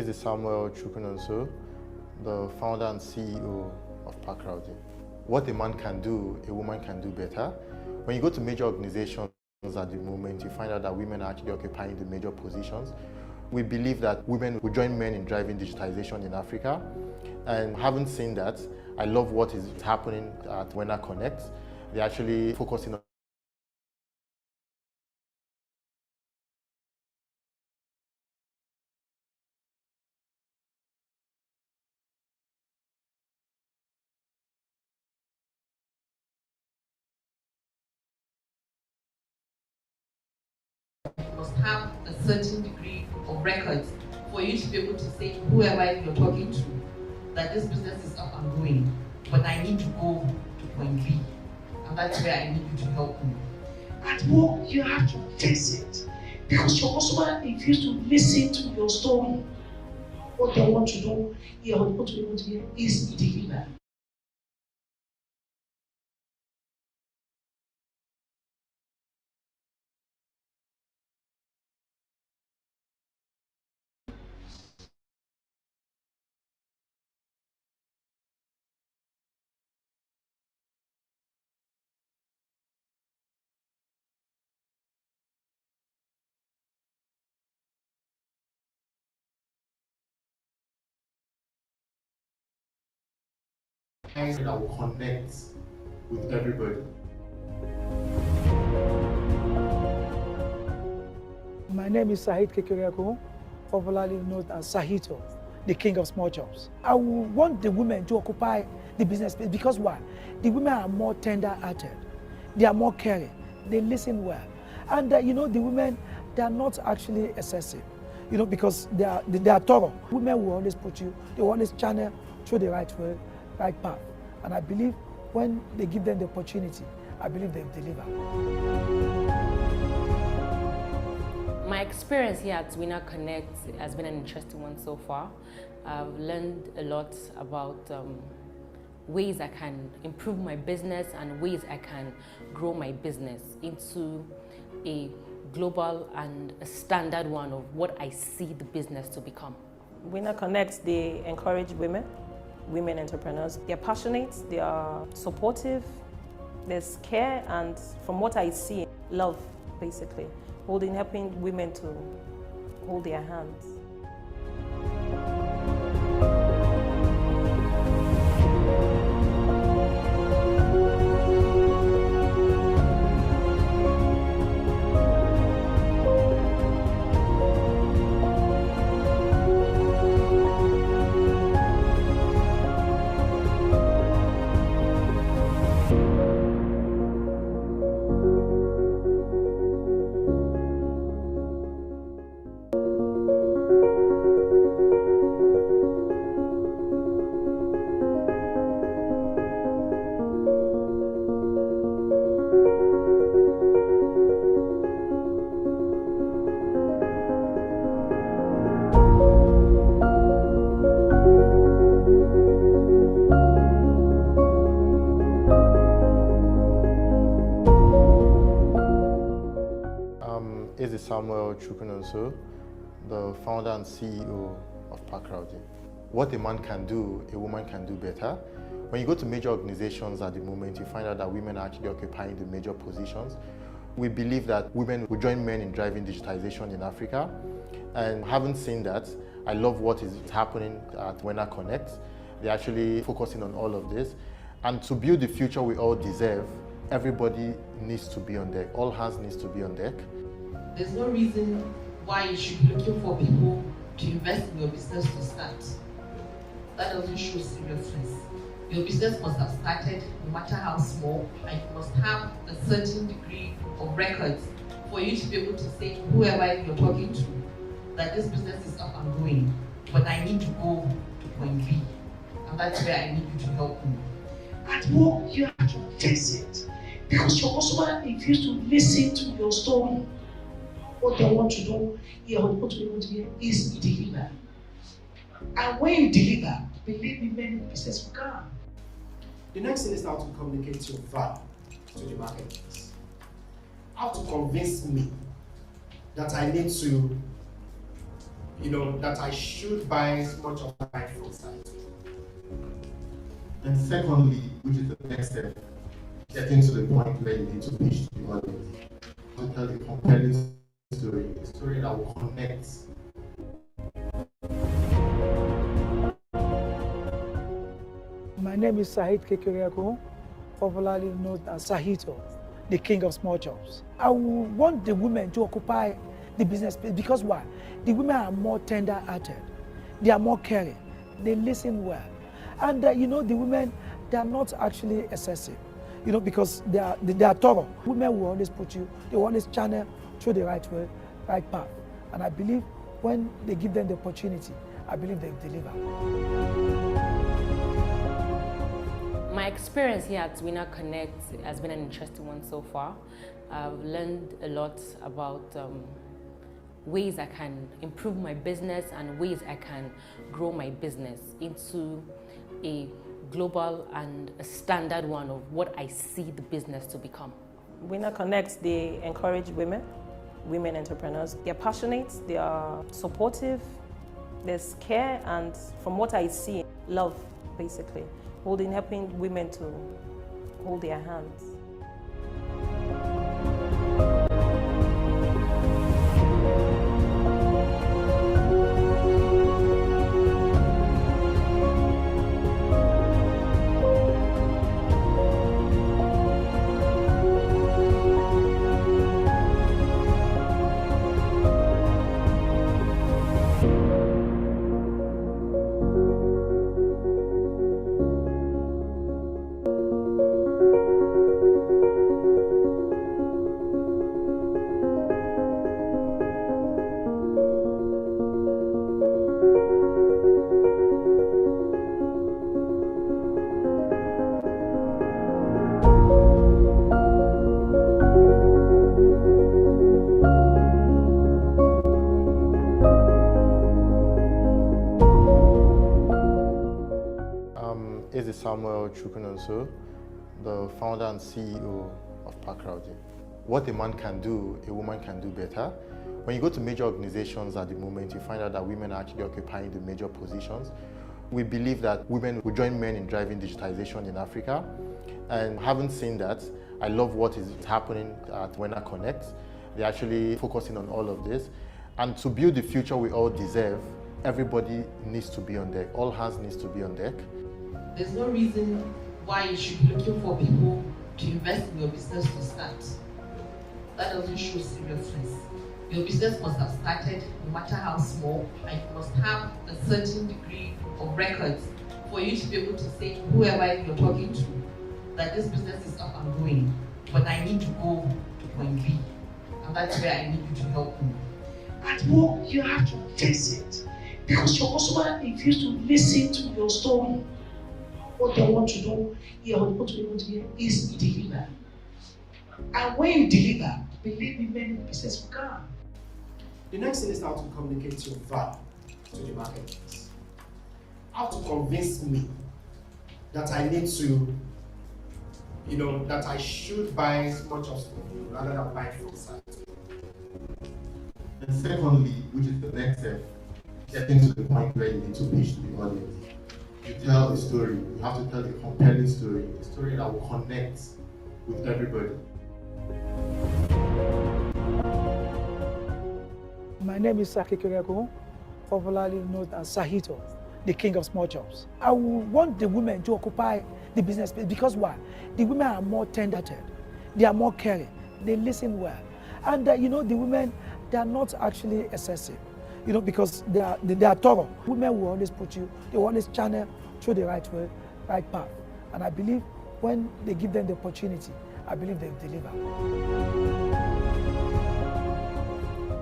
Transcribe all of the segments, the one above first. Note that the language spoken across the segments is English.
Is Samuel Chukwunonso, the founder and CEO of Park Rowdy. What a man can do, a woman can do better. When you go to major organizations at the moment, you find out that women are actually occupying the major positions. We believe that women will join men in driving digitization in Africa. And having seen that, I love what is happening at WenA Connect. They're actually focusing on must have a certain degree of records for you to be able to say, whoever you're talking to, that this business is up and going, but I need to go to point B, and that's where I need you to help me. At work, you have to face it, because your customer refuse to listen to your story. What they want to do here, what they want to be able to hear is deliver. that will connect with everybody. My name is Sahid Kekereko, popularly known as Sahito, the king of small chops. I want the women to occupy the business space because why? The women are more tender-hearted, they are more caring, they listen well. And the women, they are not actually excessive, because they are thorough. Women will always put you, they will always channel through the right way, right path. And I believe when they give them the opportunity, I believe they'll deliver. My experience here at WenA Connect has been an interesting one so far. I've learned a lot about ways I can improve my business and ways I can grow my business into a global and a standard one of what I see the business to become. WenA Connect, they encourage women entrepreneurs. They're passionate, they are supportive, there's care, and from what I see, love, basically. Helping women to hold their hands. Is Samuel Chukwunonso, the founder and CEO of Park Rowdy. What a man can do, a woman can do better. When you go to major organizations at the moment, you find out that women are actually occupying the major positions. We believe that women will join men in driving digitization in Africa. And having seen that, I love what is happening at WenA Connect. They're actually focusing on all of this. And to build the future we all deserve, everybody needs to be on deck. All hands needs to be on deck. There's no reason why you should be looking for people to invest in your business to start. That doesn't show seriousness. Your business must have started, no matter how small, and you must have a certain degree of records for you to be able to say, whoever you're talking to, that this business is up and going, but I need to go to point B, and that's where I need you to help me. At work, you have to face it, because your customer refuse to listen to your story. What they want to do here, what they want to be able to hear is deliver. And when you deliver, believe me, many business will come. The next thing is now to communicate your value to the marketplace. How to convince me that I need to that I should buy as much of my from site. And secondly, which is the next step, getting to the point where you need to pitch to the audience, to tell a compelling story, a story that will connect. My name is Sahit Kekeriako, popularly known as Sahito, the king of small chops. I want the women to occupy the business space because why? The women are more tender-hearted, they are more caring, they listen well. And the women, they are not actually excessive, because they are thorough. Women will always they will always channel through the right way, right path. And I believe when they give them the opportunity, I believe they will deliver. My experience here at WenA Connect has been an interesting one so far. I've learned a lot about ways I can improve my business and ways I can grow my business into a global and a standard one of what I see the business to become. WenA Connect, they encourage women entrepreneurs. They're passionate, they are supportive, there's care, and from what I see, love, basically. Helping women to hold their hands. Samuel Chukwunonso, the founder and CEO of Pakrauti. What a man can do, a woman can do better. When you go to major organizations at the moment, you find out that women are actually occupying the major positions. We believe that women will join men in driving digitization in Africa. And having seen that, I love what is happening at WenA Connect. They're actually focusing on all of this. And to build the future we all deserve, everybody needs to be on deck. All hands needs to be on deck. There's no reason why you should be looking for people to invest in your business to start. That doesn't show seriousness. Your business must have started, no matter how small, and you must have a certain degree of records for you to be able to say to whoever you're talking to that this business is up and going, but I need to go to point B, and that's where I need you to help me. At work, you have to face it because your customer refuse to listen to your story. What they want to do here, what they want to be able to hear is deliver. And when you deliver, believe me, many business will come. The next thing is how to communicate your value to the marketplace. How to convince me that I need to, that I should buy as much of something rather than buy from site. And secondly, which is the next step, getting to the point where you need to pitch to the audience. You tell a story, you have to tell a compelling story, a story that will connect with everybody. My name is Sahit Kekeriako, popularly known as Sahito, the king of small chops. I want the women to occupy the business space because why? The women are more tender-hearted, they are more caring, they listen well. And the women, they are not actually excessive. Because they are thorough. Women will always they will always channel through the right way, right path. And I believe when they give them the opportunity, I believe they will deliver.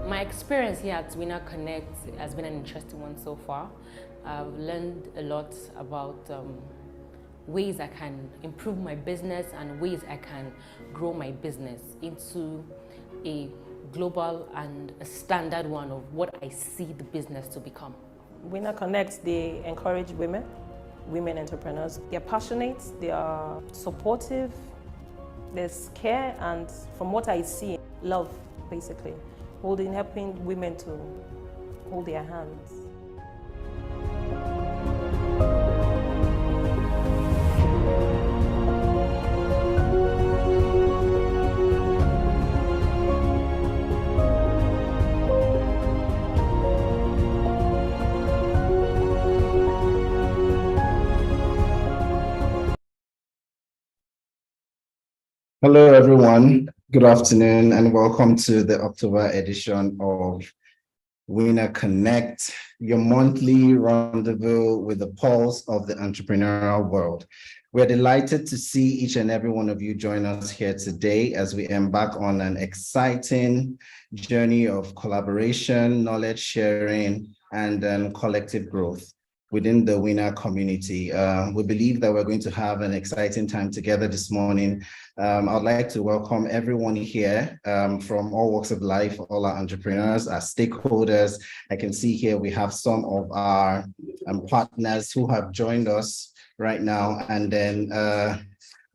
My experience here at WenA Connect has been an interesting one so far. I've learned a lot about ways I can improve my business and ways I can grow my business into a global and a standard one of what I see the business to become. WenA Connect, they encourage women entrepreneurs. They're passionate, they are supportive, there's care, and from what I see, love, basically. Helping women to hold their hands. Hello, everyone. Good afternoon, and welcome to the October edition of WenA Connect, your monthly rendezvous with the pulse of the entrepreneurial world. We're delighted to see each and every one of you join us here today as we embark on an exciting journey of collaboration, knowledge sharing, and collective growth within the WenA community. We believe that we're going to have an exciting time together this morning. I'd like to welcome everyone here from all walks of life, all our entrepreneurs, our stakeholders. I can see here we have some of our partners who have joined us right now. And then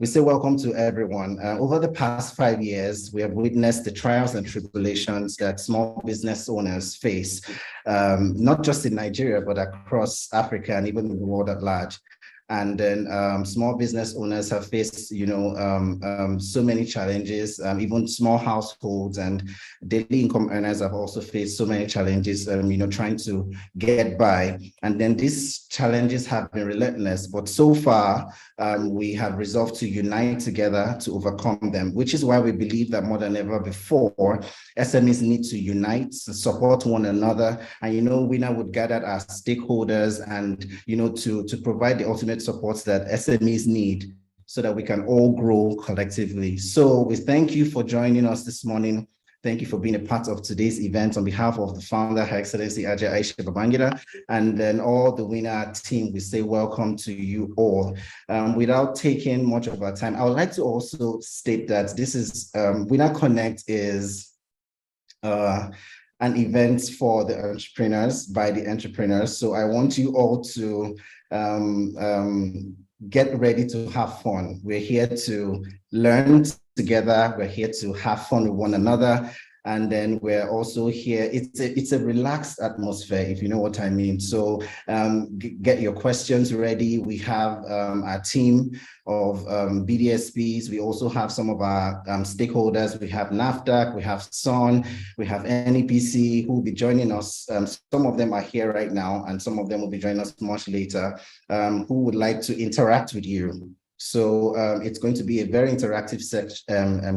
we say welcome to everyone. Over the past 5 years, we have witnessed the trials and tribulations that small business owners face, not just in Nigeria, but across Africa and even the world at large. And then small business owners have faced, so many challenges. Even small households and daily income earners have also faced so many challenges, trying to get by. And then these challenges have been relentless, but so far we have resolved to unite together to overcome them, which is why we believe that more than ever before, SMEs need to unite, support one another. And, WenA would gather our stakeholders and, to provide the ultimate supports that SMEs need so that we can all grow collectively. So we thank you for joining us this morning. Thank you for being a part of today's event on behalf of the founder, Her Excellency Aisha Babangida, and then all the WenA team. We say welcome to you all. Without taking much of our time, I would like to also state that this is WenA Connect is an event for the entrepreneurs by the entrepreneurs. So I want you all to get ready to have fun. We're here to learn together. We're here to have fun with one another. And then we're also here, it's a relaxed atmosphere, if you know what I mean. So get your questions ready. We have our team of BDSPs. We also have some of our stakeholders. We have NAFDAC, we have SON, we have NEPC who will be joining us. Some of them are here right now, and some of them will be joining us much later, who would like to interact with you. So it's going to be a very interactive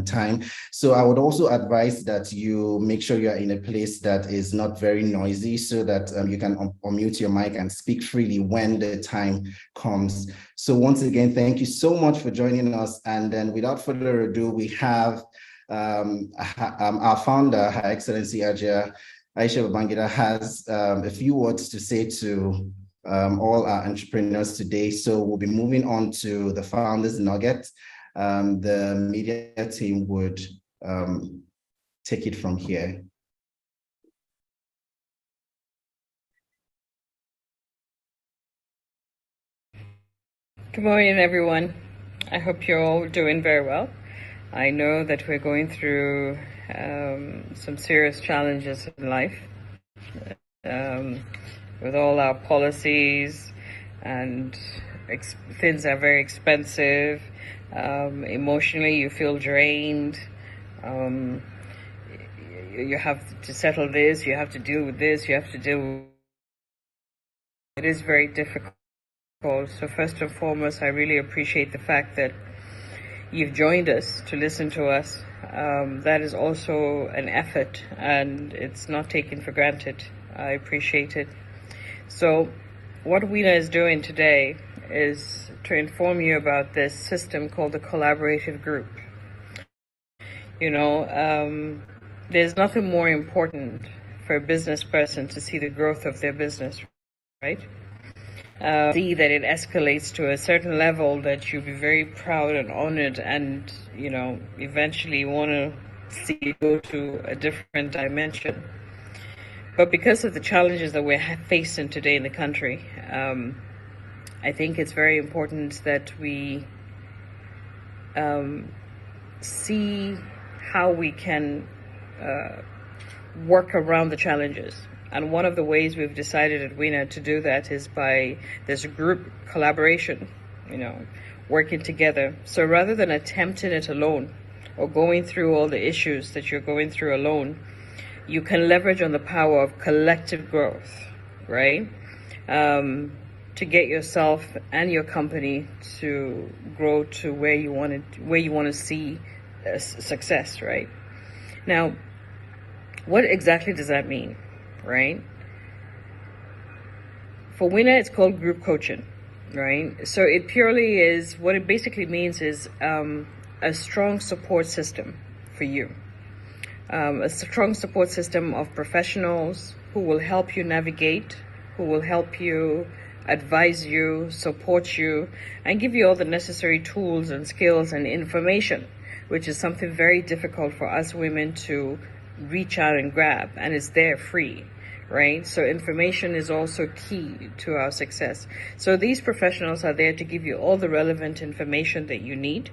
time. So I would also advise that you make sure you are in a place that is not very noisy so that you can unmute your mic and speak freely when the time comes. So once again, thank you so much for joining us. And then without further ado, we have our founder, Her Excellency Aisha Babangida, has a few words to say to all our entrepreneurs today. So we'll be moving on to the Founders Nugget. The media team would take it from here. Good morning, everyone. I hope you're all doing very well. I know that we're going through some serious challenges in life. With all our policies and things are very expensive. Emotionally, you feel drained. You have to settle this, you have to deal with this, you have to deal with... It is very difficult. So first and foremost, I really appreciate the fact that you've joined us to listen to us. That is also an effort, and it's not taken for granted. I appreciate it. So what WenA is doing today is to inform you about this system called the collaborative group. There's nothing more important for a business person to see the growth of their business, right? See that it escalates to a certain level that you'll be very proud and honored, and eventually want to see it go to a different dimension. But because of the challenges that we're facing today in the country, I think it's very important that we see how we can work around the challenges. And one of the ways we've decided at WenA to do that is by this group collaboration, working together. So rather than attempting it alone or going through all the issues that you're going through alone, you can leverage on the power of collective growth, right? To get yourself and your company to grow to where you want to see success, right? Now, what exactly does that mean, right? For WenA, it's called group coaching, right? So it purely is, what it basically means is a strong support system for you. A strong support system of professionals who will help you navigate, who will help you, advise you, support you, and give you all the necessary tools and skills and information, which is something very difficult for us women to reach out and grab, and it's there free, right? So information is also key to our success. So these professionals are there to give you all the relevant information that you need,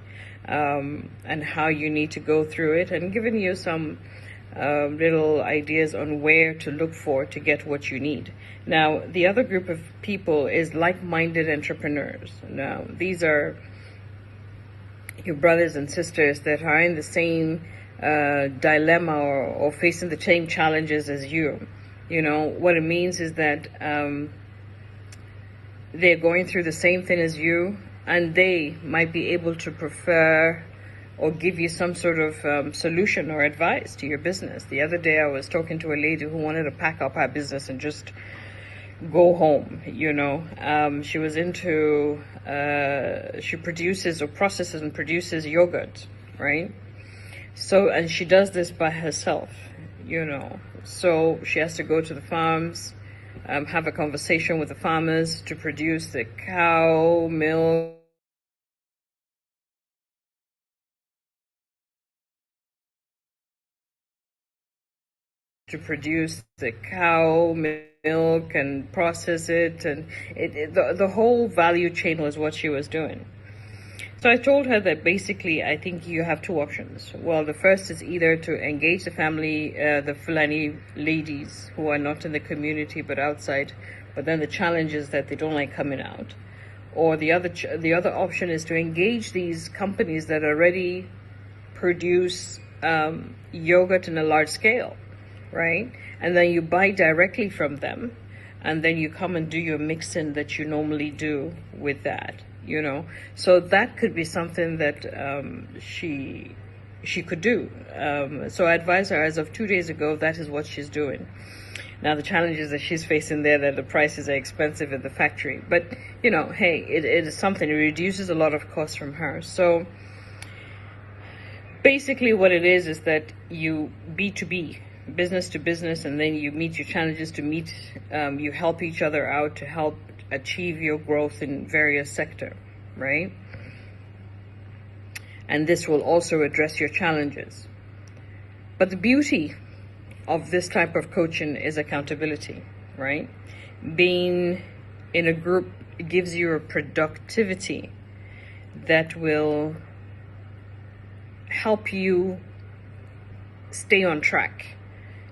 and how you need to go through it, and giving you some little ideas on where to look for to get what you need. Now, the other group of people is like-minded entrepreneurs. Now, these are your brothers and sisters that are in the same dilemma or facing the same challenges as you. What it means is that they're going through the same thing as you, and they might be able to prefer or give you some sort of solution or advice to your business. The other day I was talking to a lady who wanted to pack up her business and just go home. She was into, she produces or processes and produces yogurt, right? So, and she does this by herself, so she has to go to the farms, have a conversation with the farmers to produce the cow milk, and process it, and the whole value chain was what she was doing. So I told her that basically I think you have two options. Well, the first is either to engage the family, the Fulani ladies who are not in the community but outside, but then the challenge is that they don't like coming out. Or the other option is to engage these companies that already produce yogurt in a large scale, right? And then you buy directly from them, and then you come and do your mixing that you normally do with that. So that could be something that she could do. So I advise her, as of 2 days ago, that is what she's doing. Now the challenges that she's facing there, that the prices are expensive at the factory, but hey, it is something. It reduces a lot of costs from her. So basically what it is that you B2B, business to business, and then you meet your challenges to meet, you help each other out to help achieve your growth in various sectors, right? And this will also address your challenges. But the beauty of this type of coaching is accountability, right? Being in a group gives you a productivity that will help you stay on track,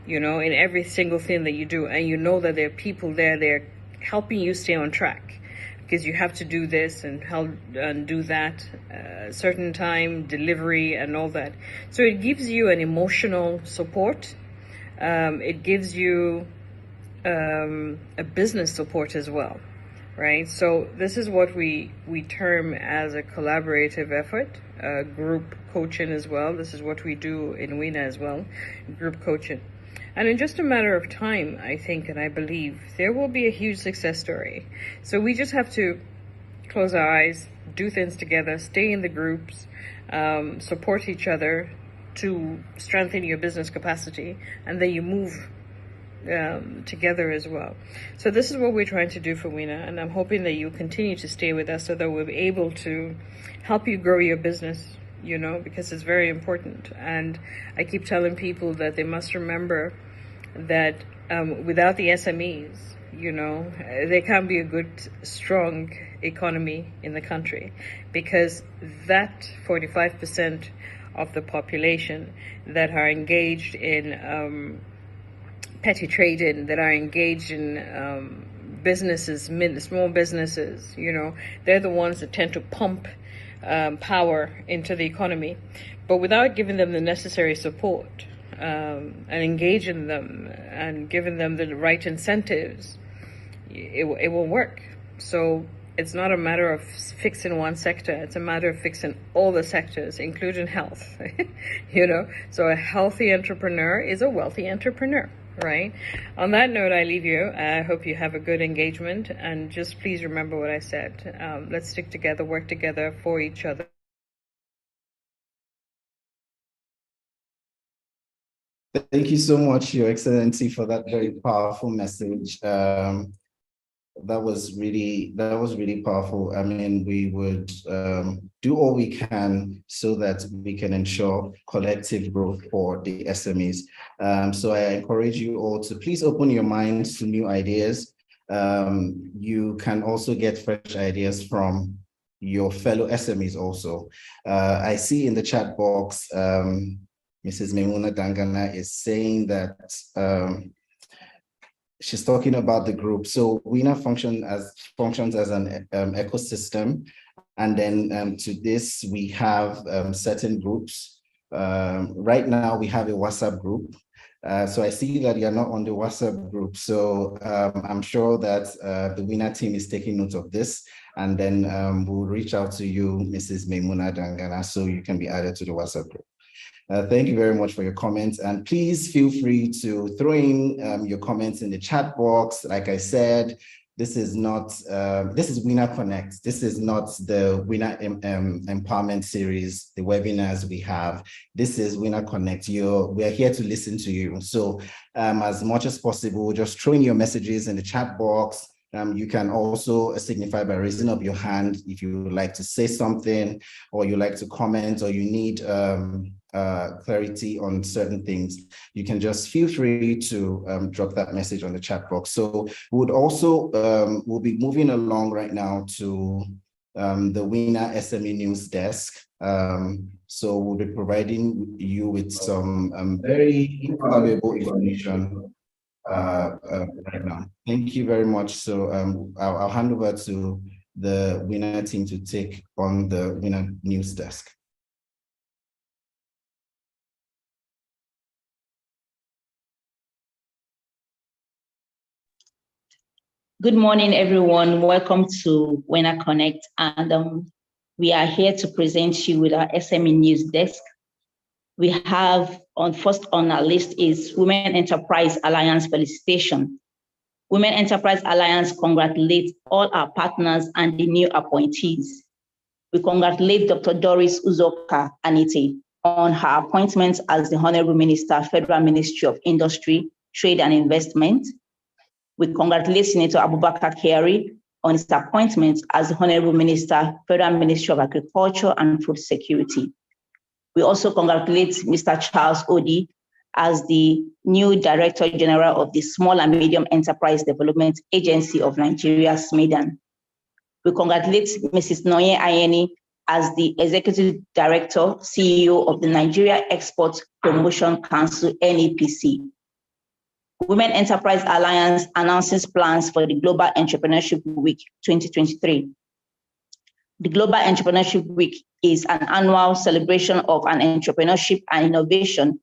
in every single thing that you do. And that there are people there, they're helping you stay on track, because you have to do this and do that, certain time, delivery and all that. So it gives you an emotional support. It gives you a business support as well, right? So this is what we term as a collaborative effort, group coaching as well. This is what we do in WenA as well, group coaching. And in just a matter of time, I think and I believe there will be a huge success story. So we just have to close our eyes, do things together, stay in the groups, support each other to strengthen your business capacity, and then you move together as well. So this is what we're trying to do for WenA, and I'm hoping that you continue to stay with us so that we'll be able to help you grow your business, because it's very important. And I keep telling people that they must remember that without the SMEs, there can't be a good, strong economy in the country, because that 45% of the population that are engaged in petty trading, that are engaged in businesses, small businesses, they're the ones that tend to pump power into the economy. But without giving them the necessary support and engaging them and giving them the right incentives, it won't work. So it's not a matter of fixing one sector, it's a matter of fixing all the sectors, including health. So a healthy entrepreneur is a wealthy entrepreneur, right? On that note, I leave you. I hope you have a good engagement, and just please remember what I said. Let's stick together, work together for each other. Thank you so much, Your Excellency, for that very powerful message. That was really powerful. I mean, we would do all we can so that we can ensure collective growth for the SMEs. So I encourage you all to please open your minds to new ideas. You can also get fresh ideas from your fellow SMEs also. I see in the chat box, Mrs. Maimuna Dangana is saying that she's talking about the group. So WenA functions as an ecosystem. And then to this, we have certain groups. Right now, we have a WhatsApp group. So I see that you're not on the WhatsApp group. So I'm sure that the WenA team is taking note of this. And then we'll reach out to you, Mrs. Maimuna Dangana, so you can be added to the WhatsApp group. Thank you very much for your comments, and please feel free to throw in your comments in the chat box. Like I said, this is not, this is WenA Connect. This is not the WenA Empowerment Series, the webinars we have. This is WenA Connect. We are here to listen to you. So as much as possible, just throw in your messages in the chat box. You can also signify by raising up your hand if you would like to say something, or you like to comment, or you need clarity on certain things. You can just feel free to drop that message on the chat box. So we would also, we'll be moving along right now to the WenA SME News Desk. So we'll be providing you with some very valuable information right now. Thank you very much. So I'll hand over to the WenA team to take on the WenA News Desk. Good morning, everyone. Welcome to WenA Connect, and we are here to present you with our SME News Desk. We have first on our list is Women Enterprise Alliance felicitation. Women Enterprise Alliance congratulates all our partners and the new appointees. We congratulate Dr. Doris Uzoka Anite on her appointment as the Honorable Minister, Federal Ministry of Industry, Trade and Investment. We congratulate Senator Abubakar Kyari on his appointment as the Honorable Minister, Federal Ministry of Agriculture and Food Security. We also congratulate Mr. Charles Odi as the new Director General of the Small and Medium Enterprise Development Agency of Nigeria, SMEDAN. We congratulate Mrs. Noye Ayeni as the Executive Director, CEO of the Nigeria Export Promotion Council, NEPC. Women Enterprise Alliance announces plans for the Global Entrepreneurship Week 2023. The Global Entrepreneurship Week is an annual celebration of an entrepreneurship and innovation,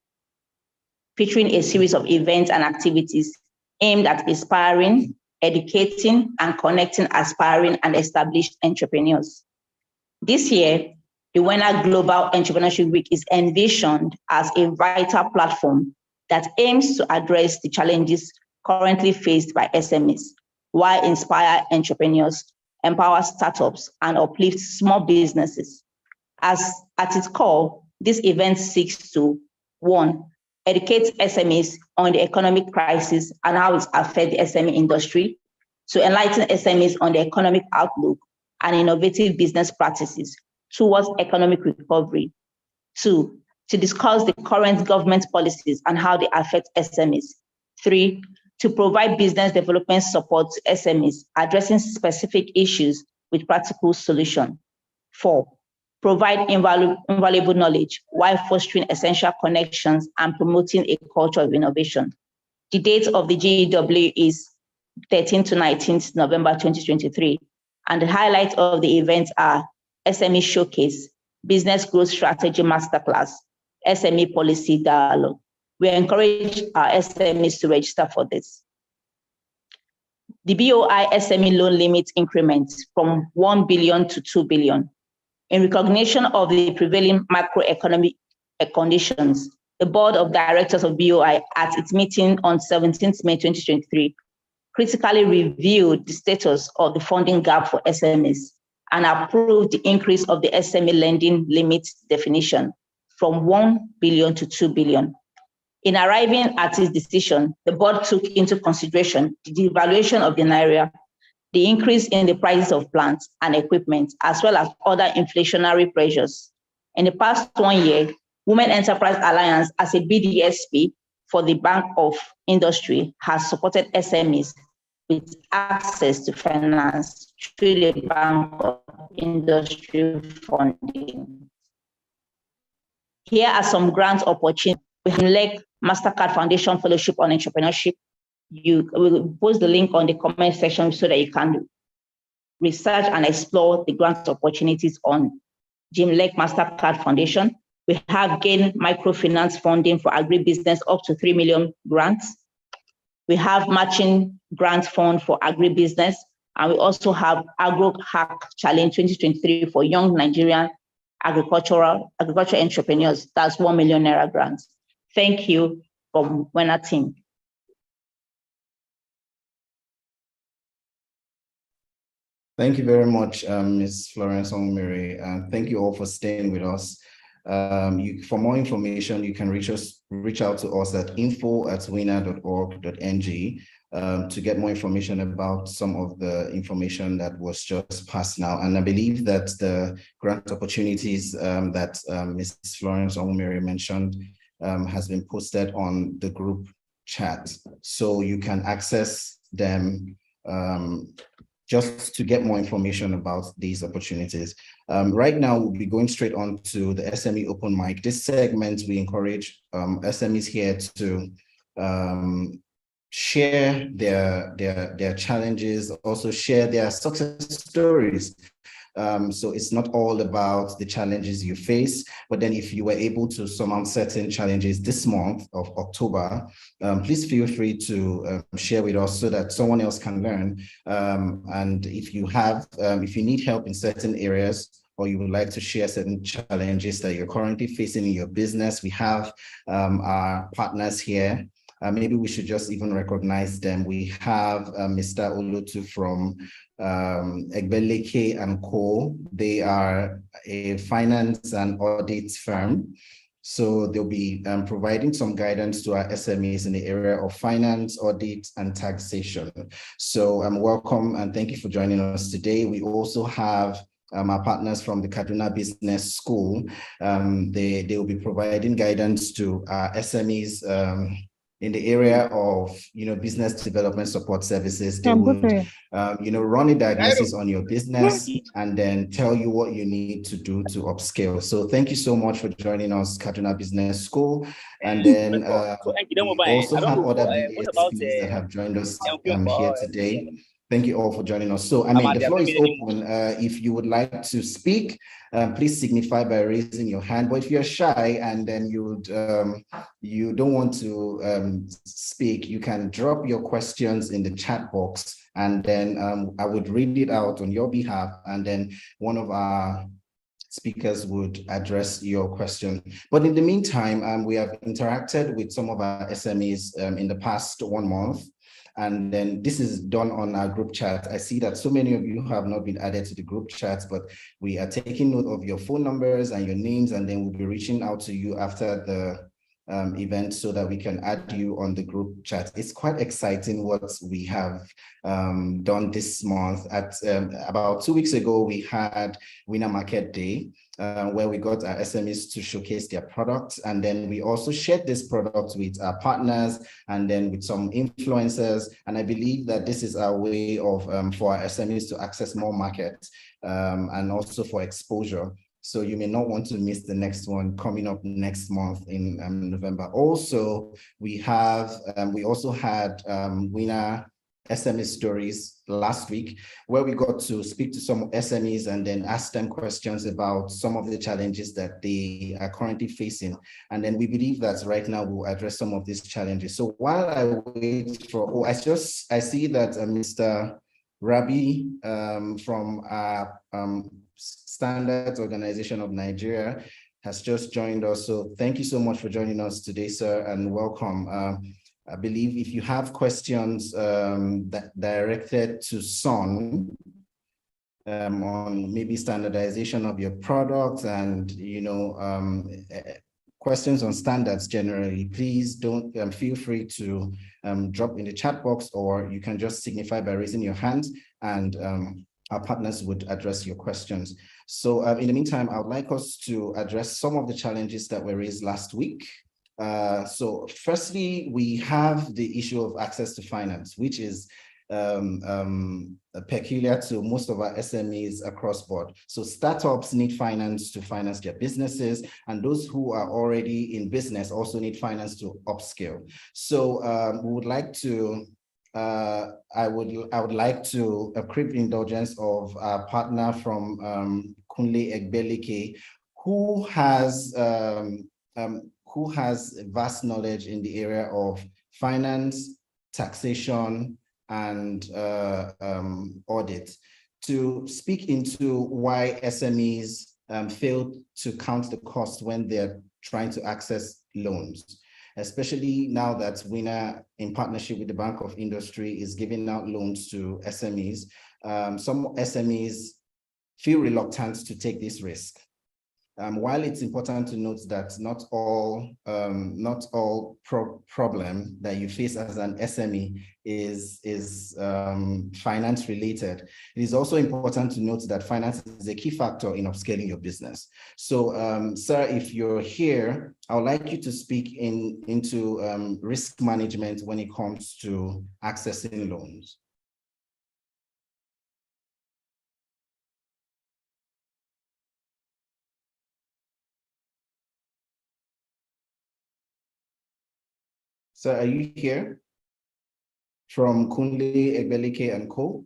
featuring a series of events and activities aimed at inspiring, educating, and connecting aspiring and established entrepreneurs. This year, the WenA Global Entrepreneurship Week is envisioned as a vital platform that aims to address the challenges currently faced by SMEs, while inspire entrepreneurs, empower startups, and uplift small businesses. As at its core, this event seeks to, 1, educate SMEs on the economic crisis and how it affects the SME industry, to enlighten SMEs on the economic outlook and innovative business practices towards economic recovery. 2, to discuss the current government policies and how they affect SMEs. 3, to provide business development support to SMEs, addressing specific issues with practical solutions. 4, provide invaluable knowledge while fostering essential connections and promoting a culture of innovation. The date of the GEW is 13th to 19th November 2023. And the highlights of the event are SME Showcase, Business Growth Strategy Masterclass, SME Policy Dialogue. We encourage our SMEs to register for this. The BOI SME loan limit increments from 1 billion to 2 billion. In recognition of the prevailing macroeconomic conditions, the Board of Directors of BOI at its meeting on 17th May 2023 critically reviewed the status of the funding gap for SMEs and approved the increase of the SME lending limit definition from 1 billion to 2 billion. In arriving at its decision, the board took into consideration the devaluation of the Naira, the increase in the prices of plants and equipment, as well as other inflationary pressures. In the past 1 year, Women Enterprise Alliance, as a BDSP for the Bank of Industry, has supported SMEs with access to finance through the Bank of Industry funding. Here are some grant opportunities. We have WenA Mastercard Foundation Fellowship on Entrepreneurship. We will post the link on the comment section so that you can research and explore the grant opportunities on WenA Mastercard Foundation. We have gained microfinance funding for agribusiness up to 3 million grants. We have matching grant fund for agribusiness, and we also have Agro Hack Challenge 2023 for young Nigerian agriculture entrepreneurs. That's 1 million naira grants. Thank you from WenA team. Thank you very much, Ms. Florence Ongmiri, and thank you all for staying with us. For more information, you can reach out to us at info@wena.org.ng to get more information about some of the information that was just passed now. And I believe that the grant opportunities that Ms. Florence Ongmiri mentioned has been posted on the group chat, so you can access them just to get more information about these opportunities. Right now, we'll be going straight on to the SME Open Mic. This segment, we encourage SMEs here to share their challenges, also share their success stories. So it's not all about the challenges you face, but then if you were able to surmount certain challenges this month of October, please feel free to share with us so that someone else can learn. And if you need help in certain areas, or you would like to share certain challenges that you're currently facing in your business, we have our partners here. Maybe we should just even recognize them. We have Mr. Olutu from Egbeleke & Co. They are a finance and audit firm. So they'll be providing some guidance to our SMEs in the area of finance, audit, and taxation. So welcome and thank you for joining us today. We also have our partners from the Kaduna Business School. They will be providing guidance to our SMEs in the area of business development support services. They would run a diagnosis on your business and then tell you what you need to do to upscale. So thank you so much for joining us, Kaduna Business School. And then we also have other BSPs that have joined us here today. Thank you all for joining us. So, the floor is open. If you would like to speak, please signify by raising your hand. But if you're shy and then you don't want to speak, you can drop your questions in the chat box, and then I would read it out on your behalf, and then one of our speakers would address your question. But in the meantime, we have interacted with some of our SMEs in the past 1 month. And then this is done on our group chat. I see that so many of you have not been added to the group chats, but we are taking note of your phone numbers and your names, and then we'll be reaching out to you after the event so that we can add you on the group chat. It's quite exciting what we have done this month. About 2 weeks ago, we had WenA Market Day, where we got our SMEs to showcase their products. And then we also shared this product with our partners and then with some influencers. And I believe that this is our way of for our SMEs to access more markets and also for exposure. So you may not want to miss the next one coming up next month in November. Also, we also had WenA SME stories last week, where we got to speak to some SMEs and then ask them questions about some of the challenges that they are currently facing. And then we believe that right now we'll address some of these challenges. So while I wait for, I see that Mr. Rabi from Standards Organization of Nigeria has just joined us. So thank you so much for joining us today, sir, and welcome. I believe if you have questions that directed to Son on maybe standardization of your products and questions on standards generally, please don't feel free to drop in the chat box, or you can just signify by raising your hand, and our partners would address your questions. So in the meantime, I would like us to address some of the challenges that were raised last week. So firstly, we have the issue of access to finance, which is peculiar to most of our SMEs across board. So startups need finance to finance their businesses, and those who are already in business also need finance to upscale. So we would like to, I would like to crave the indulgence of our partner from Kunle Egbelike, who has vast knowledge in the area of finance, taxation, and audit, to speak into why SMEs fail to count the cost when they're trying to access loans, especially now that WenA, in partnership with the Bank of Industry, is giving out loans to SMEs. Some SMEs feel reluctant to take this risk. While it's important to note that not all problem that you face as an SME is finance related, it is also important to note that finance is a key factor in upscaling your business. So, sir, if you're here, I would like you to speak into risk management when it comes to accessing loans. So are you here from Kunle, Egbelike and Co?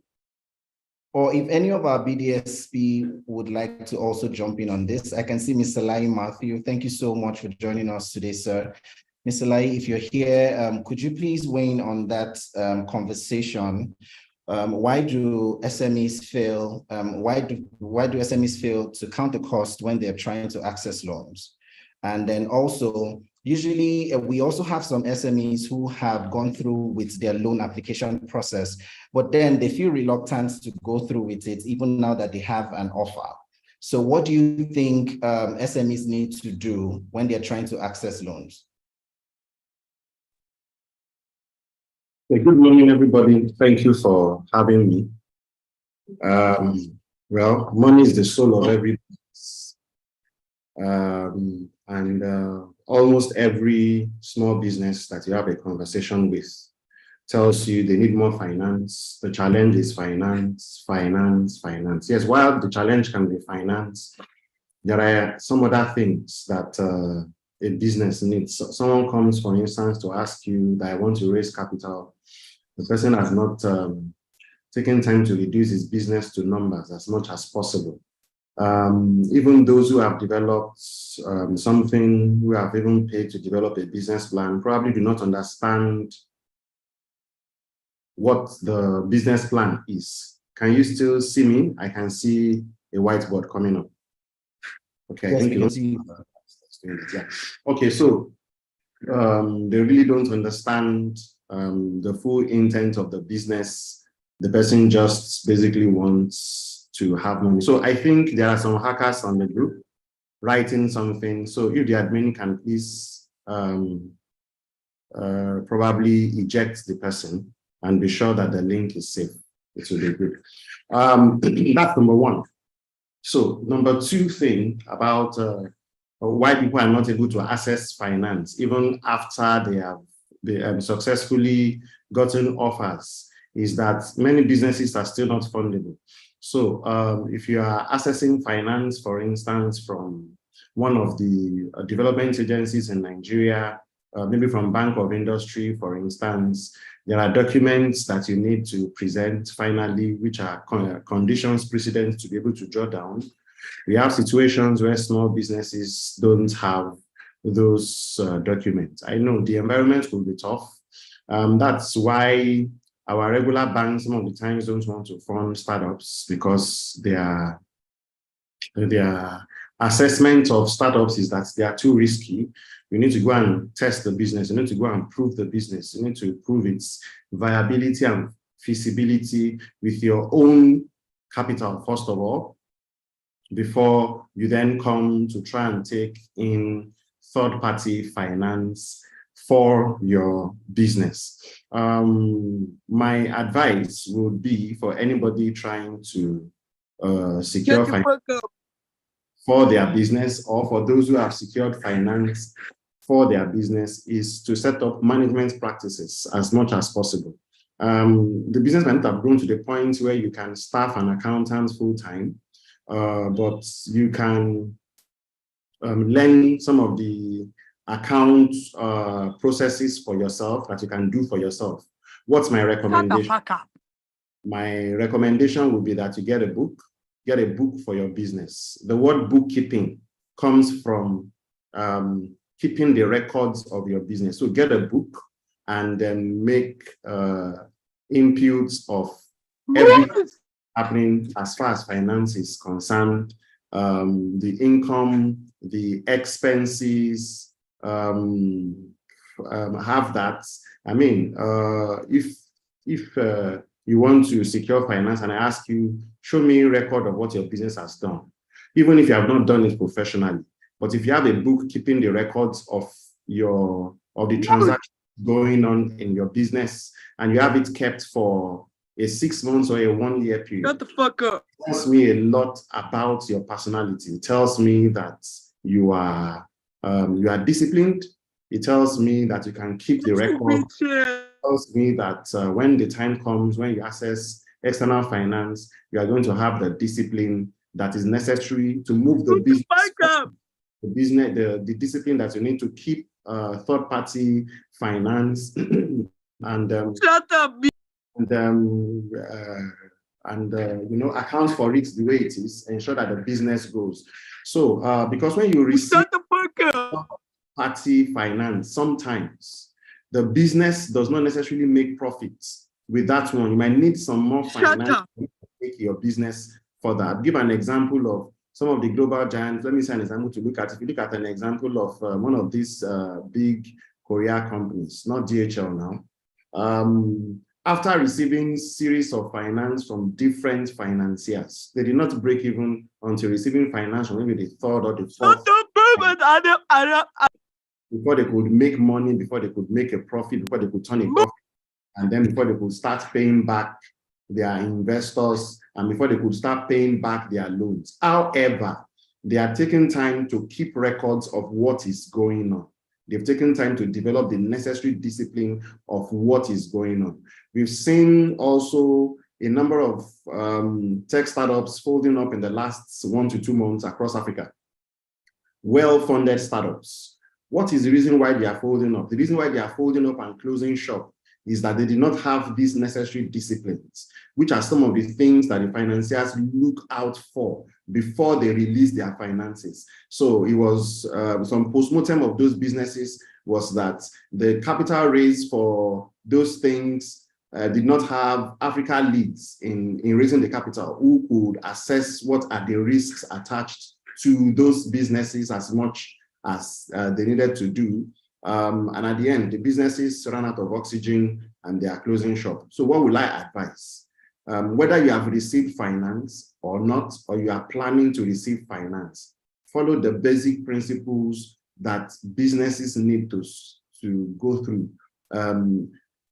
Or if any of our BDSP would like to also jump in on this, I can see Mr. Lai Matthew. Thank you so much for joining us today, sir. Mr. Lai, if you're here, could you please weigh in on that conversation? Why do SMEs fail? Why do SMEs fail to count the cost when they're trying to access loans? And then also, usually, we also have some SMEs who have gone through with their loan application process, but then they feel reluctant to go through with it, even now that they have an offer. So what do you think SMEs need to do when they're trying to access loans? Good morning, everybody. Thank you for having me. Well, money is the soul of every business. Almost every small business that you have a conversation with tells you they need more finance. The challenge is finance, finance, finance. Yes, while the challenge can be finance, there are some other things that a business needs. So someone comes, for instance, to ask you that I want to raise capital. The person has not taken time to reduce his business to numbers as much as possible. Even those who have developed something, who have even paid to develop a business plan, probably do not understand what the business plan is. Can you still see me? I can see a whiteboard coming up. Okay, yes, I think you see. Yeah. Okay, so they really don't understand the full intent of the business. The person just basically wants to have money. So I think there are some hackers on the group writing something. So if the admin can please probably eject the person and be sure that the link is safe to the group. That's number one. So number two thing about why people are not able to access finance, even after they have successfully gotten offers, is that many businesses are still not fundable. So if you are accessing finance, for instance, from one of the development agencies in Nigeria, maybe from Bank of Industry, for instance, there are documents that you need to present finally, which are conditions precedent to be able to draw down. We have situations where small businesses don't have those documents. I know the environment will be tough. That's why our regular banks some of the times don't want to fund startups, because their assessment of startups is that they are too risky. You need to go and test the business. You need to go and prove the business. You need to prove its viability and feasibility with your own capital, first of all, before you then come to try and take in third-party finance for your business. My advice would be for anybody trying to secure finance for their business, or for those who have secured finance for their business, is to set up management practices as much as possible. The business might not have grown to the point where you can staff an accountant full-time, but you can learn some of the account processes for yourself that you can do for yourself. What's my recommendation? My recommendation would be that you get a book for your business. The word bookkeeping comes from keeping the records of your business. So get a book and then make inputs of everything happening as far as finance is concerned, the income, the expenses, have that. I mean, if you want to secure finance and I ask you, show me a record of what your business has done, even if you have not done it professionally, but if you have a book keeping the records of the transactions going on in your business, and you have it kept for a 6 months or a 1 year period. Shut the fuck up. It tells me a lot about your personality. It tells me that you are disciplined. It tells me that you can keep the record. It tells me that when the time comes, when you access external finance, you are going to have the discipline that is necessary to move the business. The discipline that you need to keep third-party finance and shut up. Account for it the way it is, ensure that the business grows. So because when you receive party finance, sometimes the business does not necessarily make profits with that one. You might need some more finance to take your business further. I'll give an example of some of the global giants. Let me say an example to look at. If you look at an example of one of these big Korea companies, not DHL now, after receiving series of finance from different financiers, they did not break even until receiving finance from maybe the third or the fourth. Before they could make money, before they could make a profit, before they could turn a profit, and then before they could start paying back their investors, and before they could start paying back their loans. However, they are taking time to keep records of what is going on. They've taken time to develop the necessary discipline of what is going on. We've seen also a number of tech startups folding up in the last 1 to 2 months across Africa. Well-funded startups. What is the reason why they are folding up? The reason why they are folding up and closing shop is that they did not have these necessary disciplines, which are some of the things that the financiers look out for before they release their finances. So it was some postmortem of those businesses was that the capital raised for those things did not have Africa leads in raising the capital who could assess what are the risks attached to those businesses as much as they needed to do. And at the end, the businesses ran out of oxygen and they are closing shop. So what will I advise? Whether you have received finance or not, or you are planning to receive finance, follow the basic principles that businesses need to go through.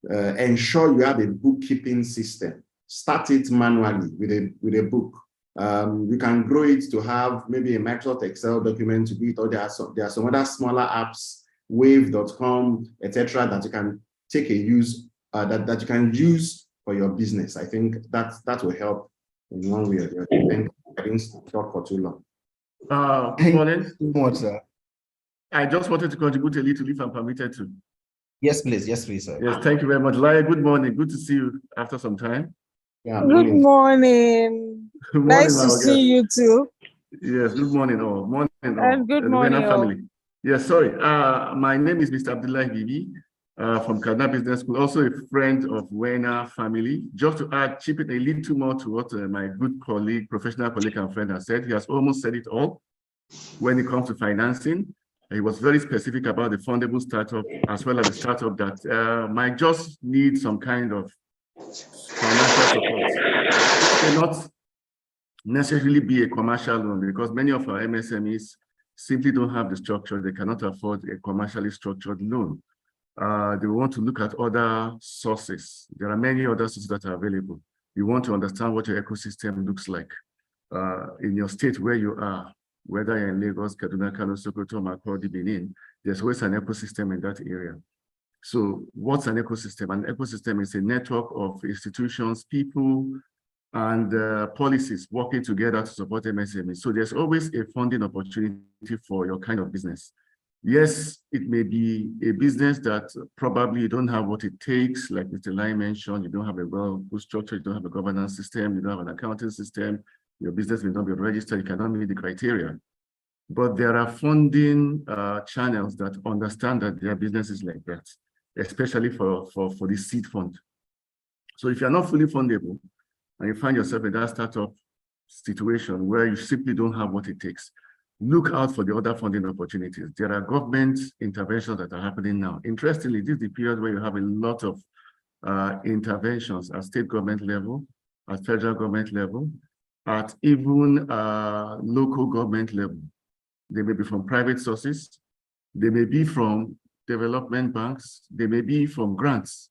Ensure you have a bookkeeping system. Start it manually with a book. You can grow it to have maybe a Microsoft Excel document to do it, or there are some other smaller apps, wave.com, etc., that you can take a use, that you can use for your business. I think that will help in one way or the other. Thank you. I didn't talk for too long. Good morning. Good morning, sir. I just wanted to contribute a little if I'm permitted to. Yes, please, sir. Yes, thank you very much. Laia, good morning. Good to see you after some time. Yeah, Good morning. Good morning, Nice to see you too. Yes, good morning all. Morning all. And good morning, WenA family. Yes, sorry. My name is Mr. Abdullah Bibi from Kaduna Business School, also a friend of WenA family. Just to add, chip it a little more to what my good colleague, professional colleague and friend has said. He has almost said it all when it comes to financing. He was very specific about the fundable startup as well as the startup that might just need some kind of financial support. It cannot necessarily be a commercial loan because many of our MSMEs simply don't have the structure. They cannot afford a commercially structured loan. They want to look at other sources. There are many other sources that are available. You want to understand what your ecosystem looks like in your state where you are. Whether you're in Lagos, Kaduna, Kano, Sokoto, Makurdi, Benin, there's always an ecosystem in that area. So what's an ecosystem? An ecosystem is a network of institutions, people, and policies working together to support MSMEs. So there's always a funding opportunity for your kind of business. Yes, it may be a business that probably you don't have what it takes, like Mr. Lai mentioned, you don't have a well-put structure, you don't have a governance system, you don't have an accounting system, your business may not be registered, you cannot meet the criteria. But there are funding channels that understand that their business is like that, especially for the seed fund. So if you're not fully fundable and you find yourself in that startup situation where you simply don't have what it takes, look out for the other funding opportunities. There are government interventions that are happening now. Interestingly, this is the period where you have a lot of interventions at state government level, at federal government level, at even local government level. They may be from private sources, they may be from development banks, they may be from grants.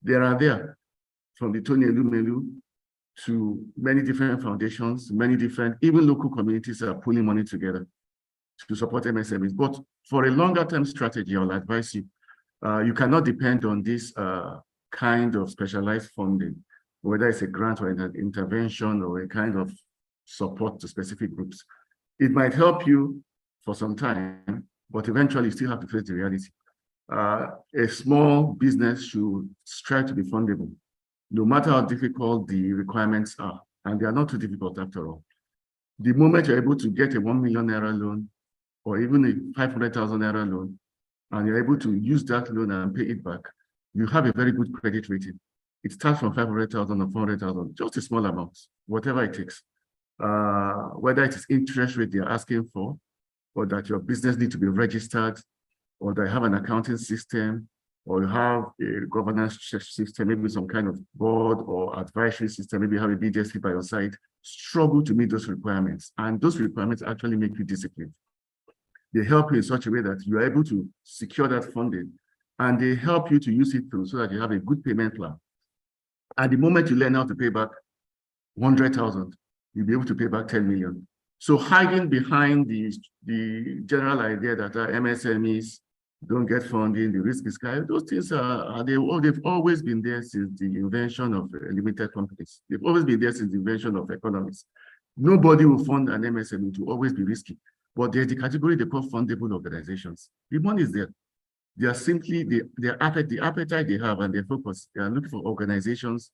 There are there, from the Tony Elumelu to many different foundations, many different, even local communities are pulling money together to support MSMEs. But for a longer term strategy, I'll advise you, you cannot depend on this kind of specialized funding, whether it's a grant or an intervention or a kind of support to specific groups. It might help you for some time, but eventually you still have to face the reality. A small business should strive to be fundable, no matter how difficult the requirements are, and they are not too difficult after all. The moment you're able to get a 1 million naira loan or even a 500,000 naira loan, and you're able to use that loan and pay it back, you have a very good credit rating. It starts from 500,000 or 400,000, just a small amount, whatever it takes. Whether it is interest rate they're asking for, or that your business needs to be registered, or they have an accounting system, or you have a governance system, maybe some kind of board or advisory system, maybe you have a BDSC by your side, struggle to meet those requirements. And those requirements actually make you disciplined. They help you in such a way that you are able to secure that funding, and they help you to use it through so that you have a good payment plan. At the moment you learn how to pay back 100,000, you'll be able to pay back 10 million. So hiding behind the general idea that MSMEs don't get funding, the risk is high, those things they've always been there since the invention of limited companies. They've always been there since the invention of economics. Nobody will fund an MSME to always be risky, but there's the category they call fundable organizations. The money is there. They are simply, the appetite they have and their focus, they are looking for organizations,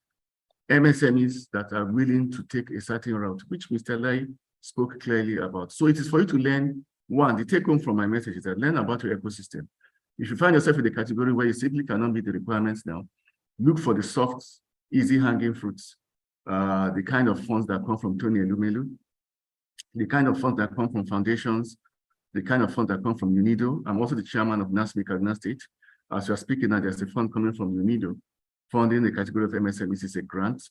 MSMEs that are willing to take a certain route, which Mr. Lai spoke clearly about. So it is for you to learn, one, the take home from my message is that learn about your ecosystem. If you find yourself in the category where you simply cannot meet the requirements now, look for the soft, easy hanging fruits, the kind of funds that come from Tony Elumelu, the kind of funds that come from foundations, the kind of funds that come from UNIDO. I'm also the chairman of NASME Kaduna State. As you're speaking now, there's a fund coming from UNIDO, funding the category of MSMEs is a grant.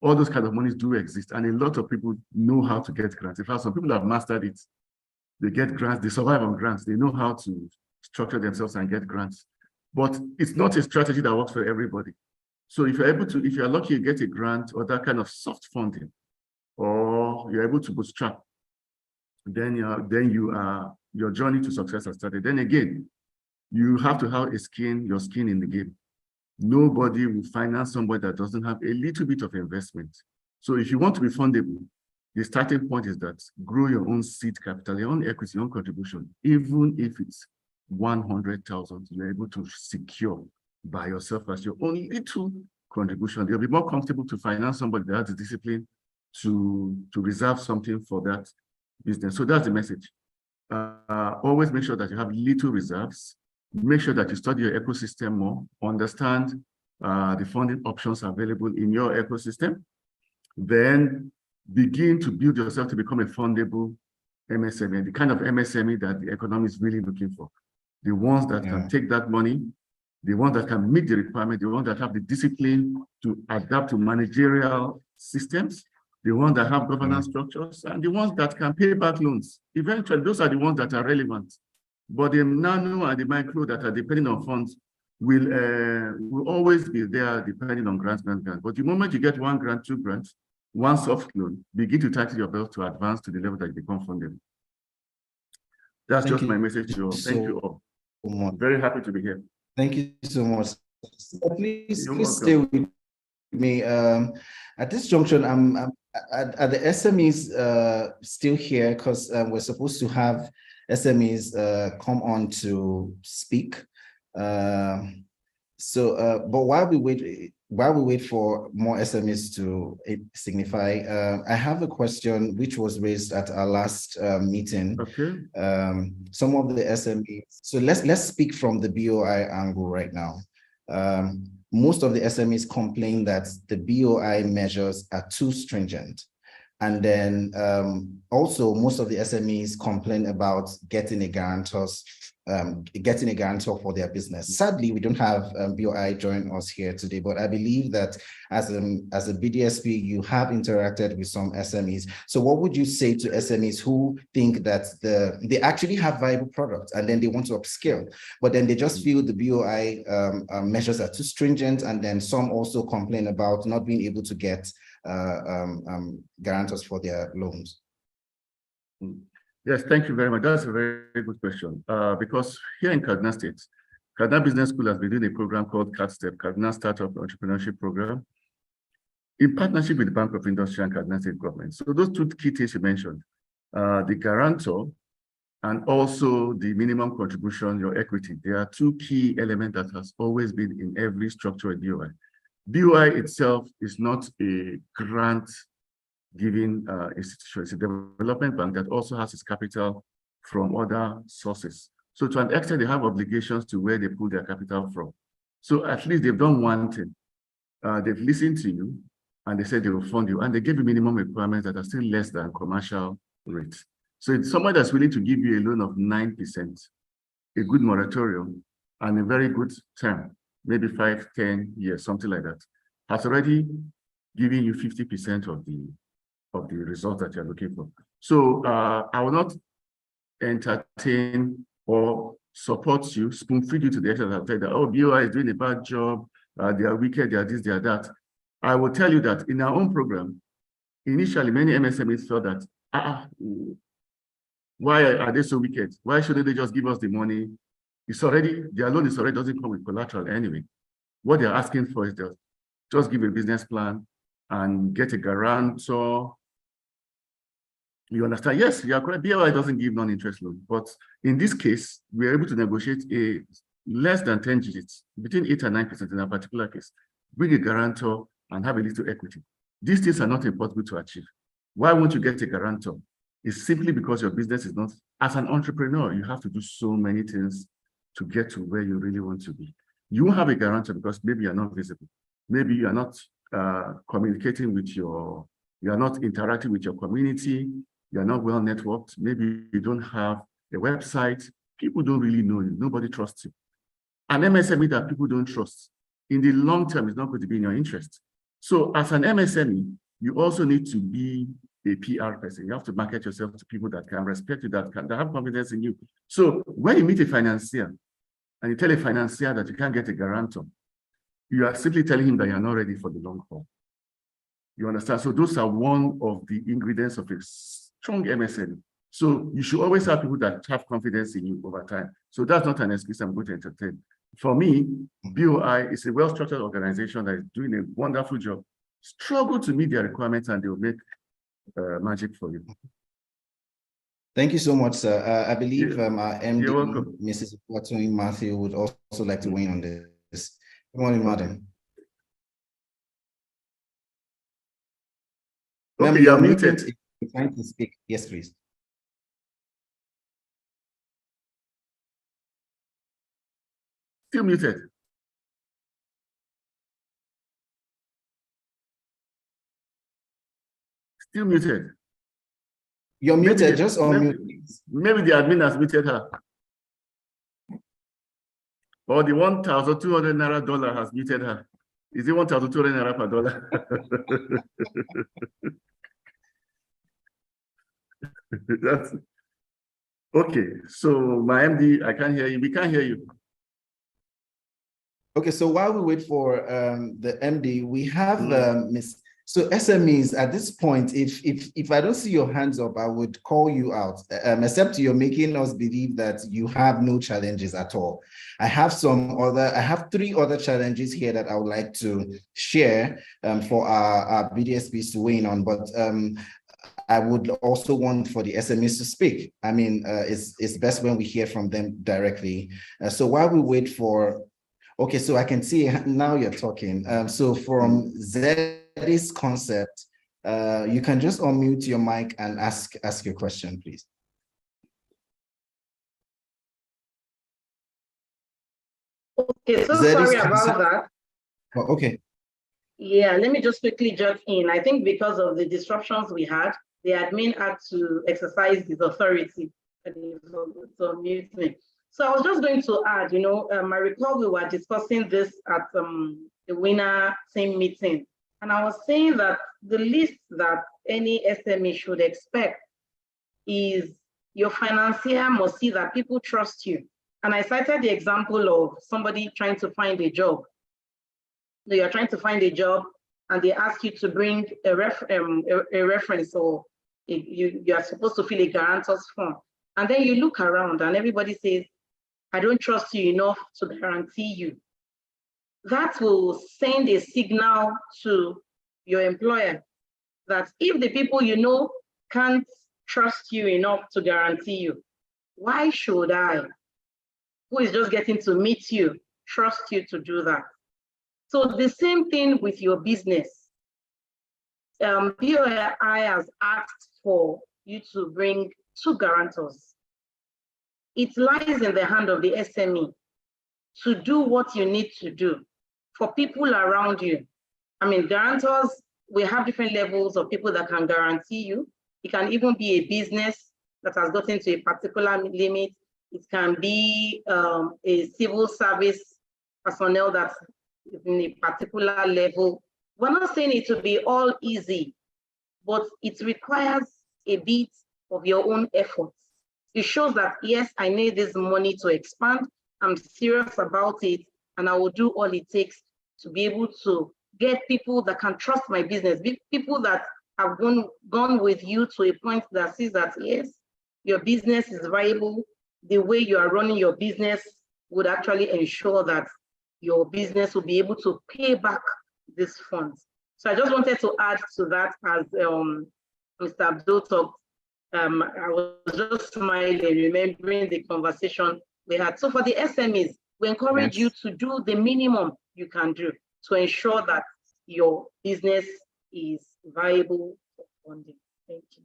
All those kind of monies do exist, and a lot of people know how to get grants. In fact, some people have mastered it. They get grants, they survive on grants. They know how to structure themselves and get grants. But it's not a strategy that works for everybody. So if you're able to, if you're lucky, you get a grant or that kind of soft funding, or you're able to bootstrap, then your journey to success has started. Then again, you have to have your skin in the game. Nobody will finance somebody that doesn't have a little bit of investment. So if you want to be fundable, the starting point is that grow your own seed capital, your own equity, your own contribution, even if it's 100,000, you're able to secure by yourself as your own little contribution. You'll be more comfortable to finance somebody that has the discipline to reserve something for that business. So that's the message. Always make sure that you have little reserves. Make sure that you study your ecosystem more, understand the funding options available in your ecosystem. Then begin to build yourself to become a fundable MSME, the kind of MSME that the economy is really looking for. The ones that can take that money, the ones that can meet the requirement, the ones that have the discipline to adapt to managerial systems, the ones that have governance structures, and the ones that can pay back loans. Eventually, those are the ones that are relevant. But the nano and the micro that are depending on funds will always be there depending on grants. But the moment you get 1 grant, 2 grants, 1 soft loan, begin to tighten your belt to advance to the level that you become funded. That's just my message to you all. Thank you all. I'm very happy to be here. Thank you so much. Please stay with me. At this junction, I'm at the SMEs still here because we're supposed to have SMEs come on to speak. But while we wait for more SMEs to signify, I have a question which was raised at our last meeting. Okay. Some of the SMEs. So let's speak from the BOI angle right now. Most of the SMEs complain that the BOI measures are too stringent. And then also most of the SMEs complain about getting a guarantor for their business. Sadly, we don't have BOI join us here today, but I believe that as a BDSP, you have interacted with some SMEs. So what would you say to SMEs who think that they actually have viable products and then they want to upscale, but then they just feel the BOI measures are too stringent, and then some also complain about not being able to get guarantors for their loans? Yes, thank you very much. That's a very good question. Because here in Kaduna State, Kaduna Business School has been doing a program called CADSTEP, Kaduna Startup Entrepreneurship Program, in partnership with the Bank of Industry and Kaduna State government. So those 2 key things you mentioned, the guarantor and also the minimum contribution, your equity, there are 2 key elements that has always been in every structure at BOI. BOI itself is not a grant-giving institution. It's a development bank that also has its capital from other sources. So to an extent, they have obligations to where they pull their capital from. So at least they've done one thing. They've listened to you, and they said they will fund you, and they give you minimum requirements that are still less than commercial rates. So it's someone that's willing to give you a loan of 9%, a good moratorium, and a very good term, maybe 5, 10 years, something like that, has already given you 50% of the results that you're looking for. So I will not entertain or support you, spoon-feed you to the extent that, oh, BOI is doing a bad job, they are wicked, they are this, they are that. I will tell you that in our own program, initially many MSMEs felt that, why are they so wicked? Why shouldn't they just give us the money? It's already, their loan is already doesn't come with collateral anyway. What they're asking for is just give a business plan and get a guarantor. You understand? Yes, you are correct. BOI doesn't give non-interest loan, but in this case, we are able to negotiate a less than 10 digits, between 8 and 9% in a particular case. Bring a guarantor and have a little equity. These things are not impossible to achieve. Why won't you get a guarantor? It's simply because your business is not, as an entrepreneur, you have to do so many things to get to where you really want to be. You won't have a guarantor because maybe you're not visible. Maybe you're not communicating with you are not interacting with your community, you're not well networked, maybe you don't have a website, people don't really know you, nobody trusts you. An MSME that people don't trust, in the long term, is not going to be in your interest. So as an MSME, you also need to be a PR person. You have to market yourself to people that can respect you, that have confidence in you. So when you meet a financier and you tell a financier that you can't get a guarantor, you are simply telling him that you're not ready for the long haul. You understand? So those are one of the ingredients of a strong MSME. So you should always have people that have confidence in you over time. So that's not an excuse I'm going to entertain. For me, BOI is a well-structured organization that is doing a wonderful job. struggle to meet their requirements, and they will make magic for you. Thank you so much, sir. I believe our MD, You're welcome. Mrs. Watson Matthew, would also like to weigh in on this. Good morning, madam. Okay, Ma'am, you're muted. If you're trying to speak. Yes, please. Still muted. Still muted. You're muted, just unmute. Maybe the admin has muted her. Or the 1,200 Naira dollar has muted her. Is it 1,200 Naira per dollar? That's okay. So my MD, I can't hear you. We can't hear you. Okay, so while we wait for the MD, we have Miss. So SMEs at this point, if I don't see your hands up, I would call you out. Except you're making us believe that you have no challenges at all. I have 3 other challenges here that I would like to share for our BDSPs to weigh in on, but I would also want for the SMEs to speak. I mean, it's best when we hear from them directly. So while we wait for, okay, so I can see now you're talking. So from Zeddy's concept, you can just unmute your mic and ask your question, please. Okay, so Zeddy's sorry concept. about that. Oh, okay. Yeah, let me just quickly jump in. I think because of the disruptions we had, the admin had to exercise his authority to mute me. So I was just going to add, I recall we were discussing this at the WenA team meeting. And I was saying that the least that any SME should expect is your financier must see that people trust you. And I cited the example of somebody trying to find a job. So you're trying to find a job and they ask you to bring a reference, or you are supposed to fill a guarantor's form. And then you look around and everybody says, I don't trust you enough to guarantee you. That will send a signal to your employer that if the people you know can't trust you enough to guarantee you, why should I, who is just getting to meet you, trust you to do that? So the same thing with your business. BOI has asked for you to bring 2 guarantors. It lies in the hand of the SME to do what you need to do for people around you. I mean, guarantors, we have different levels of people that can guarantee you. It can even be a business that has gotten to a particular limit. It can be a civil service personnel that's in a particular level. We're not saying it will be all easy, but it requires a bit of your own efforts. It shows that, yes, I need this money to expand. I'm serious about it, and I will do all it takes to be able to get people that can trust my business, people that have gone with you to a point that sees that, yes, your business is viable. The way you are running your business would actually ensure that your business will be able to pay back these funds. So I just wanted to add to that as Mr. Abdul talked. I was just smiling, remembering the conversation we had. So for the SMEs, we encourage you to do the minimum you can do to ensure that your business is viable for funding. Thank you.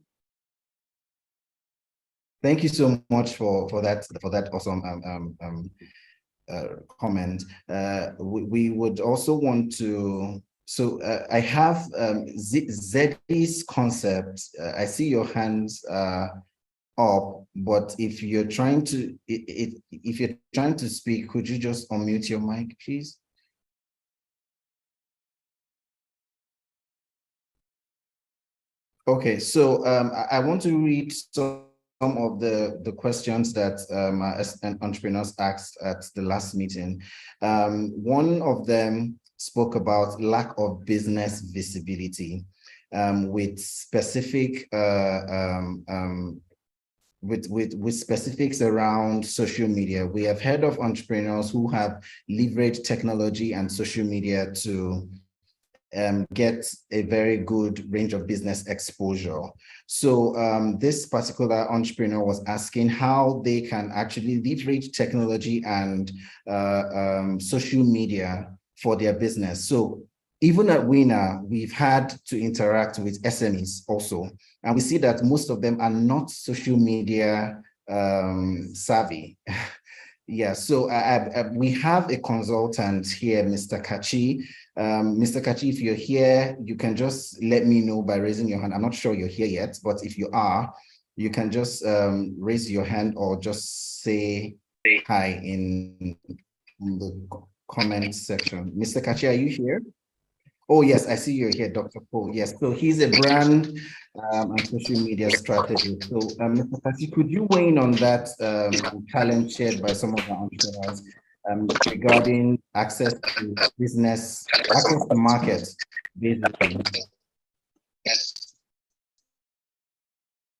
Thank you so much for that awesome comment. We would also want to. So I have Zeddy's concept. I see your hands up, but if you're trying to speak, could you just unmute your mic, please? Okay, so I want to read some of the questions that entrepreneurs asked at the last meeting. One of them spoke about lack of business visibility with specific with specifics around social media. We have heard of entrepreneurs who have leveraged technology and social media to get a very good range of business exposure. So this particular entrepreneur was asking how they can actually leverage technology and social media for their business. So even at WenA, we've had to interact with SMEs also, and we see that most of them are not social media savvy. Yeah, so we have a consultant here, Mr. Kachi. Mr. Kachi, if you're here, you can just let me know by raising your hand. I'm not sure you're here yet, but if you are, you can just raise your hand or just say hi in the comment section. Mr. Kachi, are you here? Oh, yes, I see you're here, Dr. Paul. Yes, so he's a brand and social media strategist. So, Mr. Kachi, could you weigh in on that challenge shared by some of the entrepreneurs regarding access to business, access to market, basically?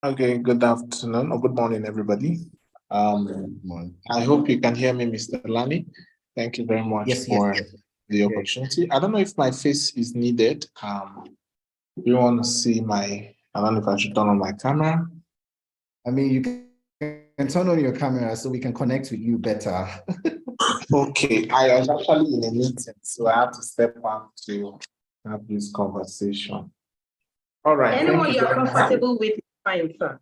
Okay, good afternoon or good morning, everybody. I hope you can hear me, Mr. Lani. Thank you very much for the opportunity. I don't know if my face is needed. You want to see my, I don't know if I should turn on my camera. I mean, you can turn on your camera so we can connect with you better. Okay, I was actually in a meeting, so I have to step out to have this conversation. All right. Anyone you're comfortable with is fine, sir.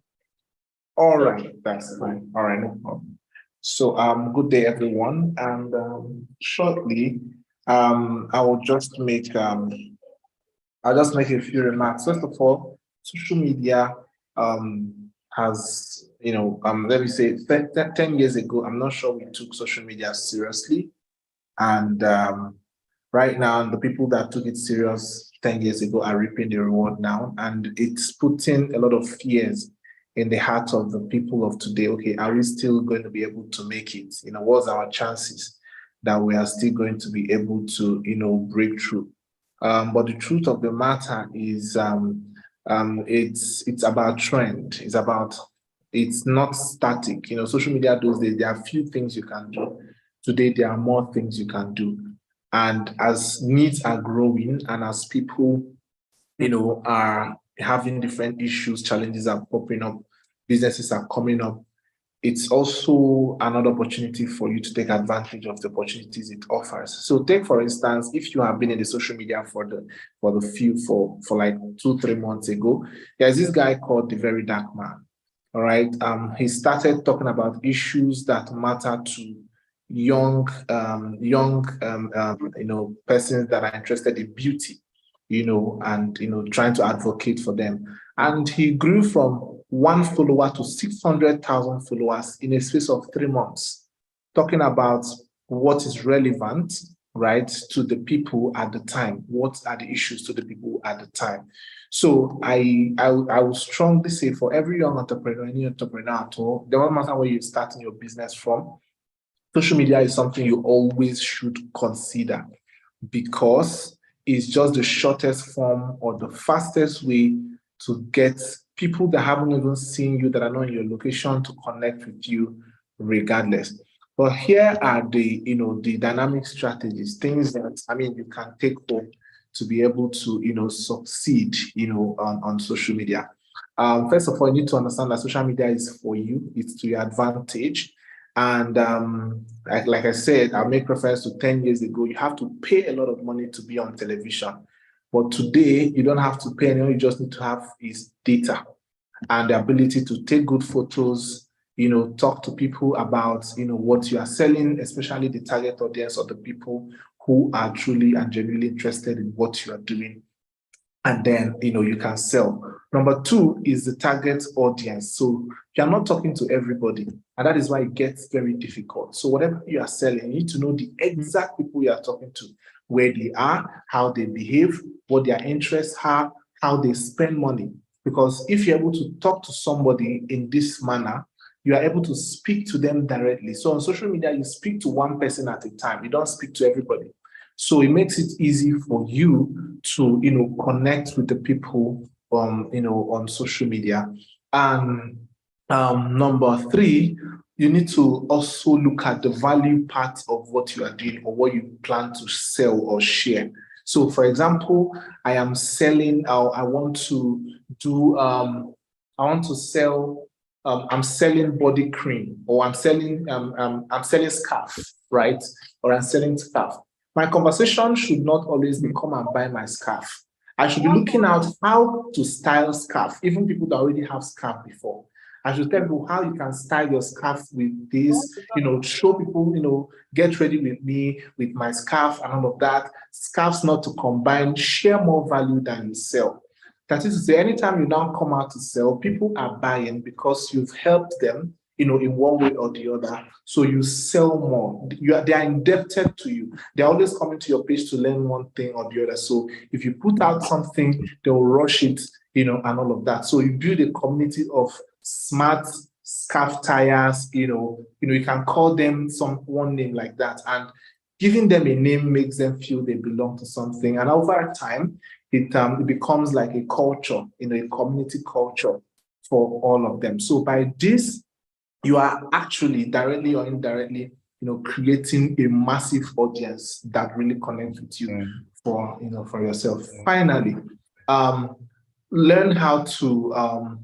All right, that's fine. All right, no problem. So, good day, everyone. And shortly, I will just make I'll just make a few remarks. First of all, social media has, let me say 10 years ago, I'm not sure we took social media seriously. And right now, the people that took it serious 10 years ago are reaping the reward now. And it's putting a lot of fears in the heart of the people of today. Okay, are we still going to be able to make it? What's our chances that we are still going to be able to, break through? But the truth of the matter is it's about trend. It's not static. Social media those days, there are few things you can do. Today, there are more things you can do. And as needs are growing and as people, are having different issues, challenges are popping up, businesses are coming up, it's also another opportunity for you to take advantage of the opportunities it offers. So take, for instance, if you have been in the social media for like 2-3 months ago, there's this guy called The Very Dark Man. All right. He started talking about issues that matter to young persons that are interested in beauty, and trying to advocate for them. And he grew from 1 follower to 600,000 followers in a space of 3 months, talking about what is relevant, right, to the people at the time. What are the issues to the people at the time? So I would strongly say for every young entrepreneur, any entrepreneur at all, no matter where you're starting your business from, social media is something you always should consider, because it's just the shortest form or the fastest way to get people that haven't even seen you, that are not in your location, to connect with you regardless. But here are the dynamic strategies, things that, you can take home to be able to, succeed, on social media. First of all, you need to understand that social media is for you, it's to your advantage. And like I said, I'll make reference to 10 years ago, you have to pay a lot of money to be on television. But today, you don't have to pay anything, you just need to have is data and the ability to take good photos, talk to people about, what you are selling, especially the target audience or the people who are truly and genuinely interested in what you are doing. And then, you can sell. Number 2 is the target audience. So you're not talking to everybody, and that is why it gets very difficult. So whatever you are selling, you need to know the exact people you are talking to, where they are, how they behave, what their interests are, how they spend money. Because if you're able to talk to somebody in this manner, you are able to speak to them directly. So on social media, you speak to one person at a time. You don't speak to everybody. So it makes it easy for you to, connect with the people, on social media. And number 3, you need to also look at the value part of what you are doing or what you plan to sell or share. So for example, I am selling, I want to do, I want to sell, I'm selling body cream, or I'm selling scarf, right? Or I'm selling scarf. My conversation should not always be come and buy my scarf. I should be looking out how to style scarf, even people that already have scarf before. I should tell people how you can style your scarf with this, show people, get ready with me with my scarf and all of that. Scarves not to combine, share more value than you sell. That is to say, anytime you now come out to sell, people are buying because you've helped them, in one way or the other. So you sell more. They are indebted to you. They're always coming to your page to learn one thing or the other. So if you put out something, they'll rush it, and all of that. So you build a community of smart scarf tires, you can call them one name like that. And giving them a name makes them feel they belong to something. And over time, it becomes like a culture, a community culture for all of them. So by this, you are actually directly or indirectly, creating a massive audience that really connects with you for yourself. Finally, learn how to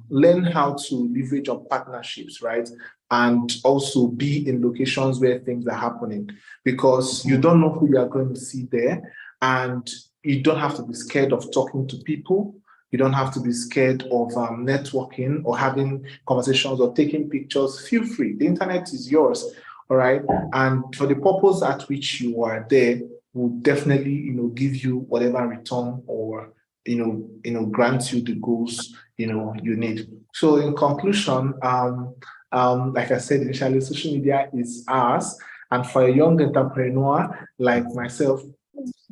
leverage your partnerships, right? And also be in locations where things are happening, because you don't know who you are going to see there, and you don't have to be scared of talking to people. You don't have to be scared of networking or having conversations or taking pictures. Feel free. The internet is yours, all right? And for the purpose at which you are there, will definitely, give you whatever return or, grant you the goals, you need. So in conclusion, like I said initially, social media is ours. And for a young entrepreneur like myself,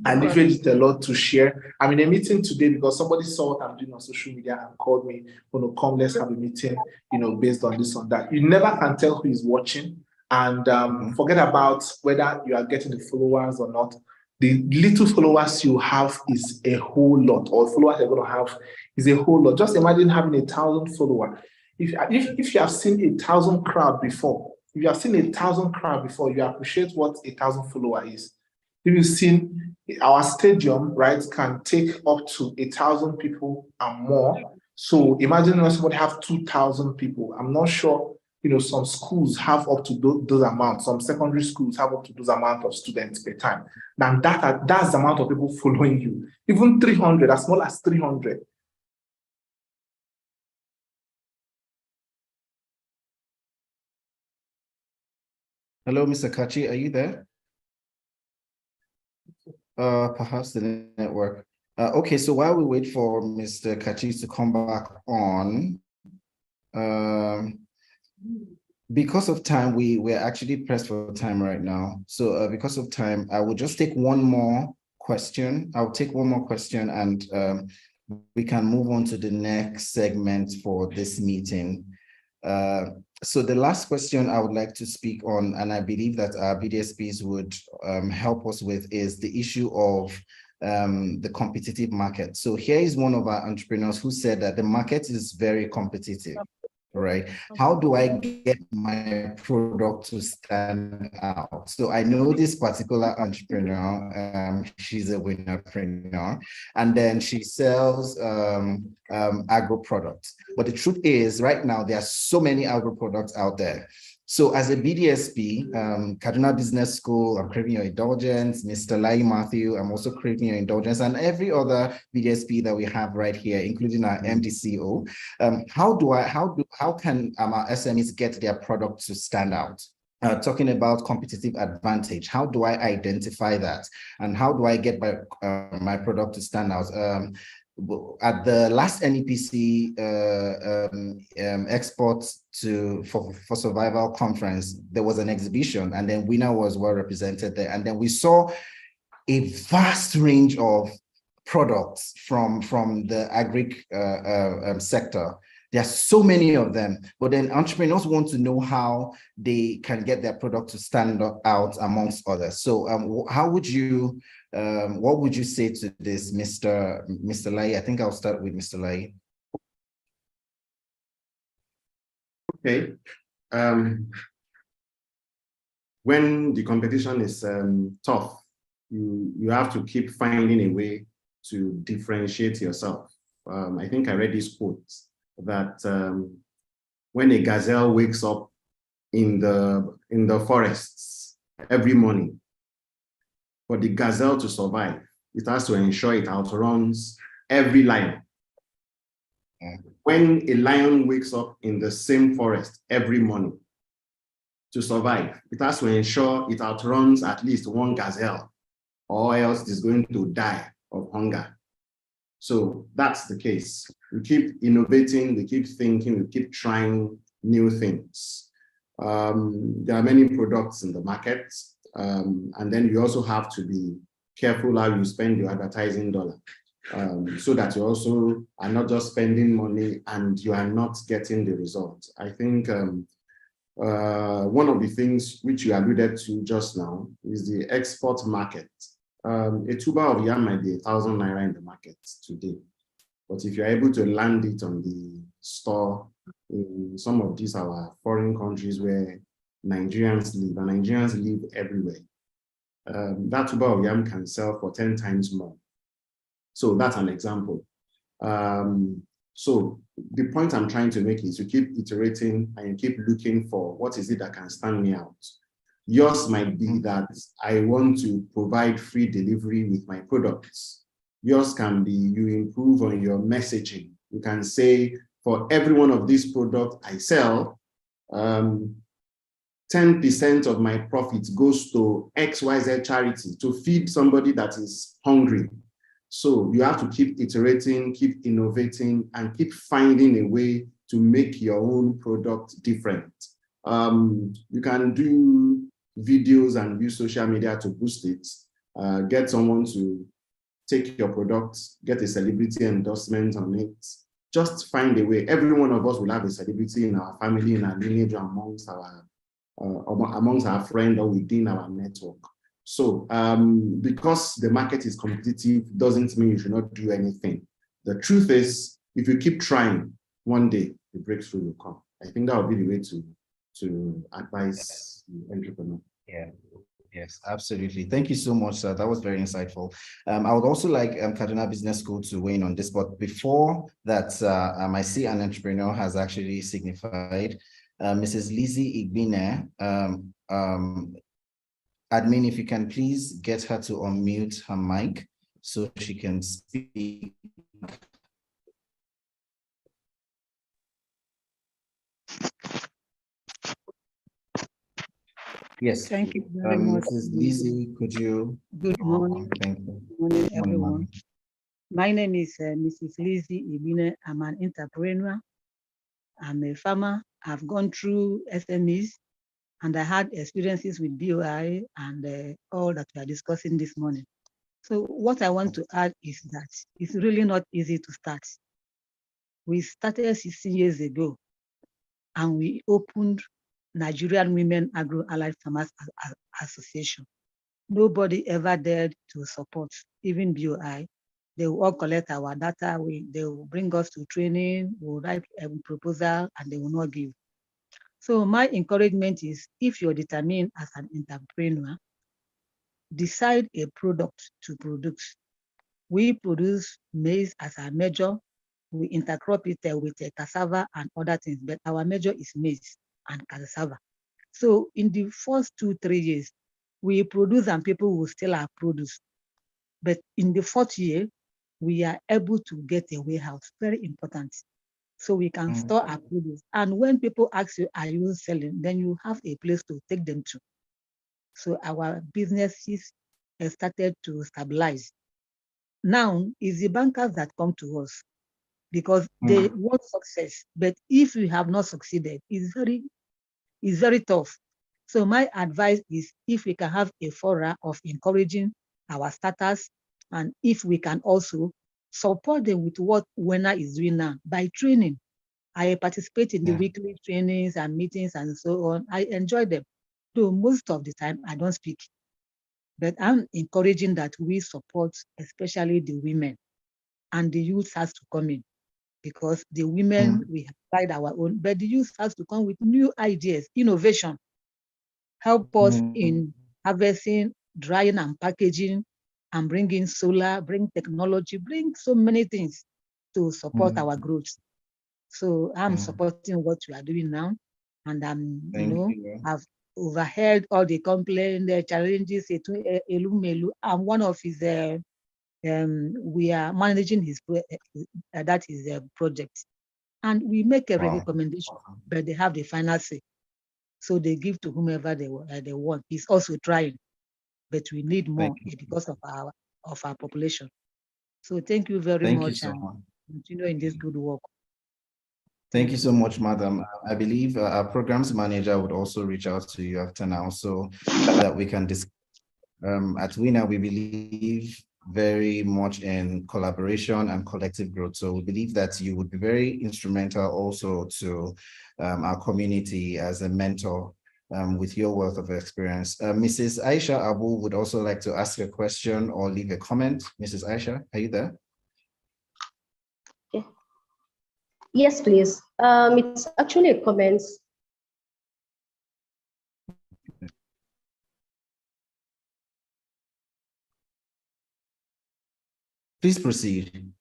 I leverage it a lot to share. I'm in a meeting today because somebody saw what I'm doing on social media and called me, come, let's have a meeting, based on this, on that. You never can tell who is watching. And forget about whether you are getting the followers or not. The little followers you have is a whole lot, or followers you're going to have is a whole lot. Just imagine having 1,000 followers. If you have seen 1,000 crowd before, you appreciate what 1,000 followers is. If you've seen our stadium, right, can take up to 1,000 people and more. So imagine when somebody have 2,000 people. I'm not sure, some schools have up to those amounts. Some secondary schools have up to those amount of students per time. Then that's the amount of people following you. Even 300, as small as 300. Hello, Mr. Kachi, are you there? Perhaps the network. Okay, so while we wait for Mr. Kachi to come back on, because of time, we're actually pressed for time right now. So because of time, I will just take one more question. I'll take one more question, and we can move on to the next segment for this meeting. So the last question I would like to speak on, and I believe that our BDSPs would help us with, is the issue of the competitive market. So here is one of our entrepreneurs who said that the market is very competitive, right? How do I get my product to stand out? So I know this particular entrepreneur, she's a winnerpreneur, and then she sells agro products. But the truth is, right now, there are so many agro products out there. So as a BDSP, Kaduna Business School, I'm craving your indulgence. Mr. Lai Matthew, I'm also craving your indulgence, and every other BDSP that we have right here, including our MDCO. How can our SMEs get their product to stand out? Talking about competitive advantage, how do I identify that? And how do I get my product to stand out? At the last NEPC Exports for Survival Conference, there was an exhibition, and then WenA was well represented there. And then we saw a vast range of products from the agri sector. There are so many of them, but then entrepreneurs want to know how they can get their product to stand out amongst others. So how would you, what would you say to this, Mr. Lai? I think I'll start with Mr. Lai. Okay. When the competition is tough, you have to keep finding a way to differentiate yourself. I think I read this quote that when a gazelle wakes up in the forests every morning, for the gazelle to survive, it has to ensure it outruns every lion. When a lion wakes up in the same forest every morning to survive, it has to ensure it outruns at least one gazelle, or else it's going to die of hunger. So that's the case. We keep innovating, we keep thinking, we keep trying new things. There are many products in the market, and then you also have to be careful how you spend your advertising dollar, so that you also are not just spending money and you are not getting the result. I think one of the things which you alluded to just now is the export market. A tuber of yam might be 1,000 naira in the market today, but if you're able to land it on the store in some of these our foreign countries where Nigerians live, and Nigerians live everywhere, that tuber of yam can sell for 10 times more. So that's an example. So the point I'm trying to make is you keep iterating and you keep looking for what is it that can stand me out. Yours might be that I want to provide free delivery with my products. Yours can be you improve on your messaging. You can say, for every one of these products I sell, 10% of my profits goes to XYZ charity to feed somebody that is hungry. So you have to keep iterating, keep innovating, and keep finding a way to make your own product different. You can do videos and use social media to boost it. Get someone to take your product, get a celebrity endorsement on it. Just find a way. Every one of us will have a celebrity in our family, in our lineage, amongst our friends or within our network. So because the market is competitive doesn't mean you should not do anything. The truth is, if you keep trying, one day the breakthrough will come. I think that would be the way to advise the entrepreneur. Yeah. Yes, absolutely. Thank you so much, sir. That was very insightful. I would also like Kaduna Business School to weigh in on this, but before that, I see an entrepreneur has actually signified. Mrs. Lizzie Igbine, admin, if you can please get her to unmute her mic so she can speak. Yes. Thank you very much. Mrs. Lizzie, could you? Good morning. Thank you. Good morning, everyone. My name is Mrs. Lizzie Ibine. I'm an entrepreneur. I'm a farmer. I've gone through SMEs and I had experiences with BOI and all that we are discussing this morning. So what I want to add is that it's really not easy to start. We started 16 years ago and we opened Nigerian Women Agro-Allied Farmers Association. Nobody ever dared to support, even BOI. They will all collect our data. They will bring us to training, we'll write a proposal, and they will not give. So my encouragement is, if you're determined as an entrepreneur, decide a product to produce. We produce maize as our major. We intercrop it with cassava and other things, but our major is maize and cassava. So in the first 2-3 years, we produce and people will still our produce. But in the 4th year, we are able to get a warehouse, very important. So we can store our produce. And when people ask you, are you selling? Then you have a place to take them to. So our businesses have started to stabilize. Now, it's the bankers that come to us because they want success. But if we have not succeeded, it's very tough. So my advice is, if we can have a forum of encouraging our starters, and if we can also support them with what WenA is doing now by training. I participate in the weekly trainings and meetings and so on. I enjoy them. Though most of the time I don't speak. But I'm encouraging that we support especially the women, and the youth has to come in, because the women, we have tried our own, but the youth has to come with new ideas, innovation, help us in harvesting drying and packaging, and bring in solar, bring technology, bring so many things to support our growth. So I'm supporting what we are doing now, and I've overheard all the complaints, the challenges. And one of his, we are managing his that is a project, and we make a recommendation, but they have the final say. So they give to whomever they want. He's also trying, but we need more because of our population. So thank you very much, so and much. continue in this good work. Thank you so much, madam. I believe our programs manager would also reach out to you after now so that we can discuss. At WenA, we believe very much in collaboration and collective growth. So we believe that you would be very instrumental also to our community as a mentor with your wealth of experience. Mrs. Aisha Abu would also like to ask a question or leave a comment. Mrs. Aisha, are you there? Yes, please. It's actually a comment. Please proceed.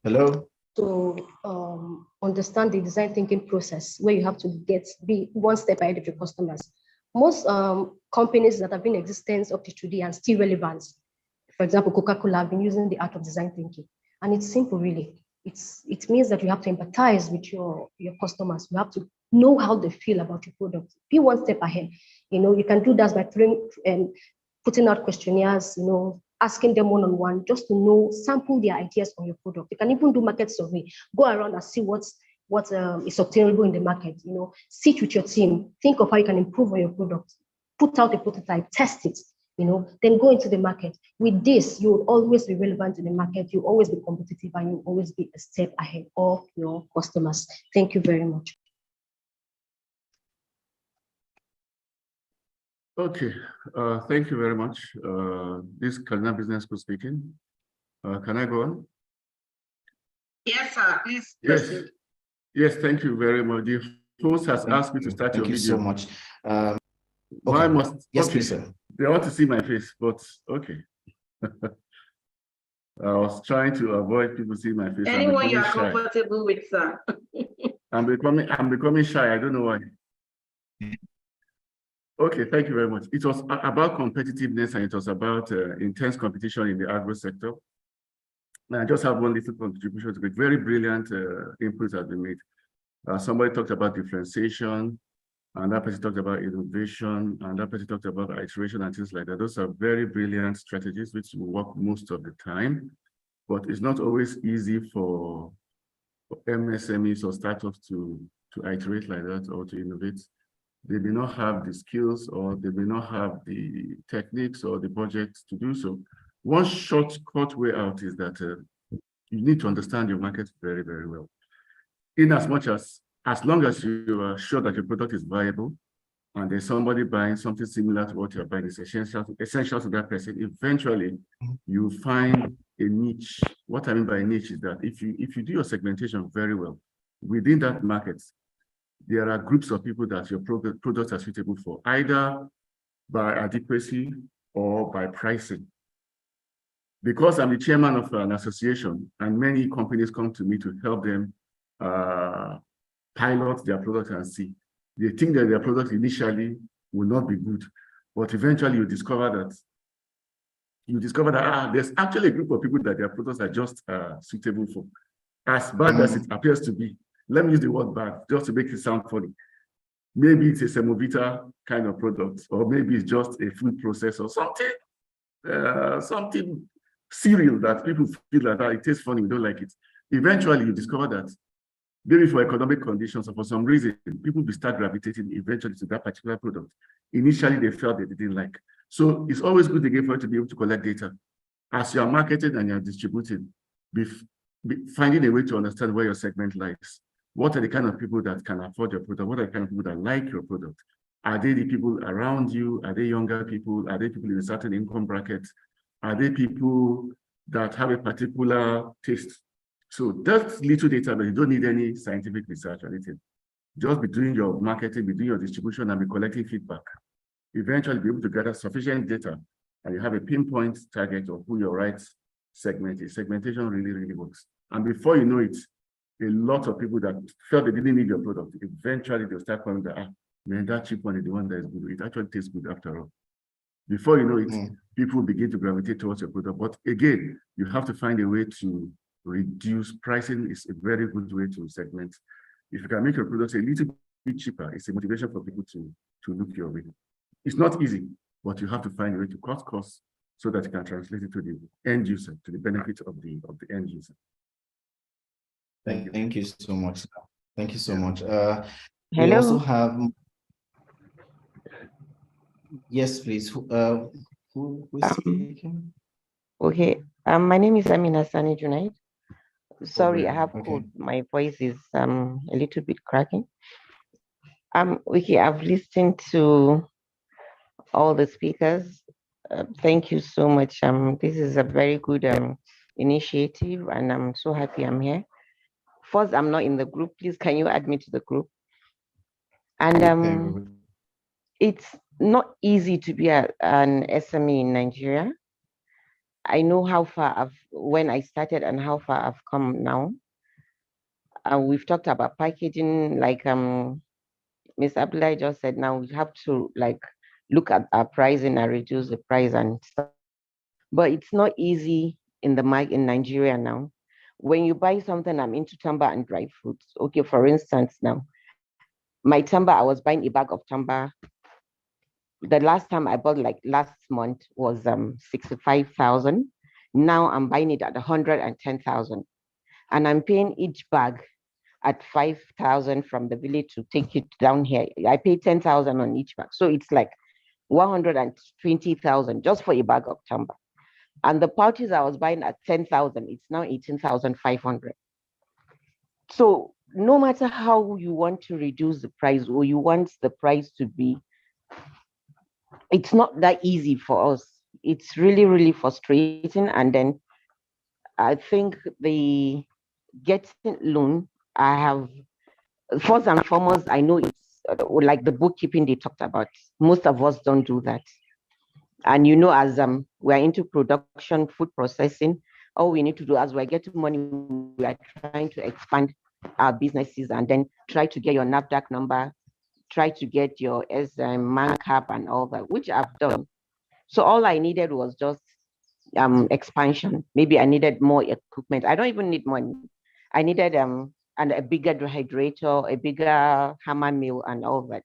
Hello? To understand the design thinking process, where you have to be one step ahead of your customers. Most companies that have been in existence up to today and still relevant, for example, Coca-Cola, have been using the art of design thinking. And it's simple, really. It means that you have to empathize with your customers. You have to know how they feel about your product. Be one step ahead. You can do that by putting out questionnaires, asking them one-on-one just to know, sample their ideas on your product. You can even do market survey, go around and see what is obtainable in the market. Sit with your team, think of how you can improve on your product, put out a prototype, test it, then go into the market. With this, you will always be relevant in the market, you always be competitive, and you always be a step ahead of your customers. Thank you very much. Okay, thank you very much. This is Kaduna Business School speaking. Can I go on? Yes, sir, please. Yes, yes, thank you very much. The host has asked me to start your video. Thank you so much. Why must, yes, okay, please, sir. They want to see my face, but okay. I was trying to avoid people seeing my face. Anyone you are comfortable with, sir. I'm becoming shy. I don't know why. Okay, thank you very much. It was about competitiveness, and it was about intense competition in the agro sector. And I just have one little contribution to it. Very brilliant inputs have been made. Somebody talked about differentiation, and that person talked about innovation, and that person talked about iteration and things like that. Those are very brilliant strategies which will work most of the time, but it's not always easy for MSMEs or startups to iterate like that or to innovate. They may not have the skills, or they may not have the techniques or the budget to do so. One shortcut way out is that you need to understand your market very, very well. In as long as you are sure that your product is viable and there's somebody buying something similar to what you're buying, is essential to that person, eventually you find a niche. What I mean by niche is that if you do your segmentation very well, within that market, there are groups of people that your products are suitable for, either by adequacy or by pricing. Because I'm the chairman of an association, and many companies come to me to help them pilot their product and see. They think that their product initially will not be good, but eventually you discover that there's actually a group of people that their products are just suitable for. As bad as it appears to be, let me use the word bad just to make it sound funny. Maybe it's a semovita kind of product, or maybe it's just a food processor, something cereal that people feel that it tastes funny, we don't like it. Eventually, you discover that maybe for economic conditions or for some reason, people will start gravitating eventually to that particular product. Initially, they felt they didn't like. So it's always good again for you to be able to collect data. As you are marketing and you're distributing, finding a way to understand where your segment lies. What are the kind of people that can afford your product? What are the kind of people that like your product? Are they the people around you? Are they younger people? Are they people in a certain income bracket? Are they people that have a particular taste? So that's little data, but you don't need any scientific research or anything. Just be doing your marketing, be doing your distribution, and be collecting feedback. Eventually, be able to gather sufficient data, and you have a pinpoint target of who your right segment is. Segmentation really, really works. And before you know it, a lot of people that felt they didn't need your product, eventually they'll start calling that, man, that cheap one is the one that is good. It actually tastes good after all. Before you know it, people begin to gravitate towards your product. But again, you have to find a way to reduce pricing. Is a very good way to segment. If you can make your products a little bit cheaper, it's a motivation for people to look your way. It's not easy, but you have to find a way to cut costs so that you can translate it to the end user, to the benefit of the end user. Thank you so much. Thank you so much. We Hello. also have, yes, please. Who is speaking? Okay. My name is Amina Sani Junaid. Sorry, I have cold. My voice is a little bit cracking. Okay, I've listened to all the speakers. Thank you so much. This is a very good initiative, and I'm so happy I'm here. First, I'm not in the group. Please, can you add me to the group? And it's not easy to be an SME in Nigeria. I know how far when I started and how far I've come now. We've talked about packaging, like Ms. Abdullah just said. Now we have to look at our pricing and reduce the price and stuff. But it's not easy in Nigeria now. When you buy something, I'm into tamba and dry fruits. Okay, for instance, now my tamba, I was buying a bag of tamba. The last time I bought, last month, was 65,000. Now I'm buying it at 110,000, and I'm paying each bag at 5,000 from the village to take it down here. I pay 10,000 on each bag, so it's like 120,000 just for a bag of tamba. And the pouches I was buying at 10,000, it's now 18,500. So no matter how you want to reduce the price, or you want the price to be, it's not that easy for us. It's really, really frustrating. And then I think the getting loan, I have, first and foremost, I know it's like the bookkeeping they talked about. Most of us don't do that. And as we're into production, food processing, all we need to do as we're getting money, we are trying to expand our businesses and then try to get your NAFDAC number, try to get your man cap and all that, which I've done. So all I needed was just expansion. Maybe I needed more equipment. I don't even need money. I needed a bigger dehydrator, a bigger hammer mill, and all that.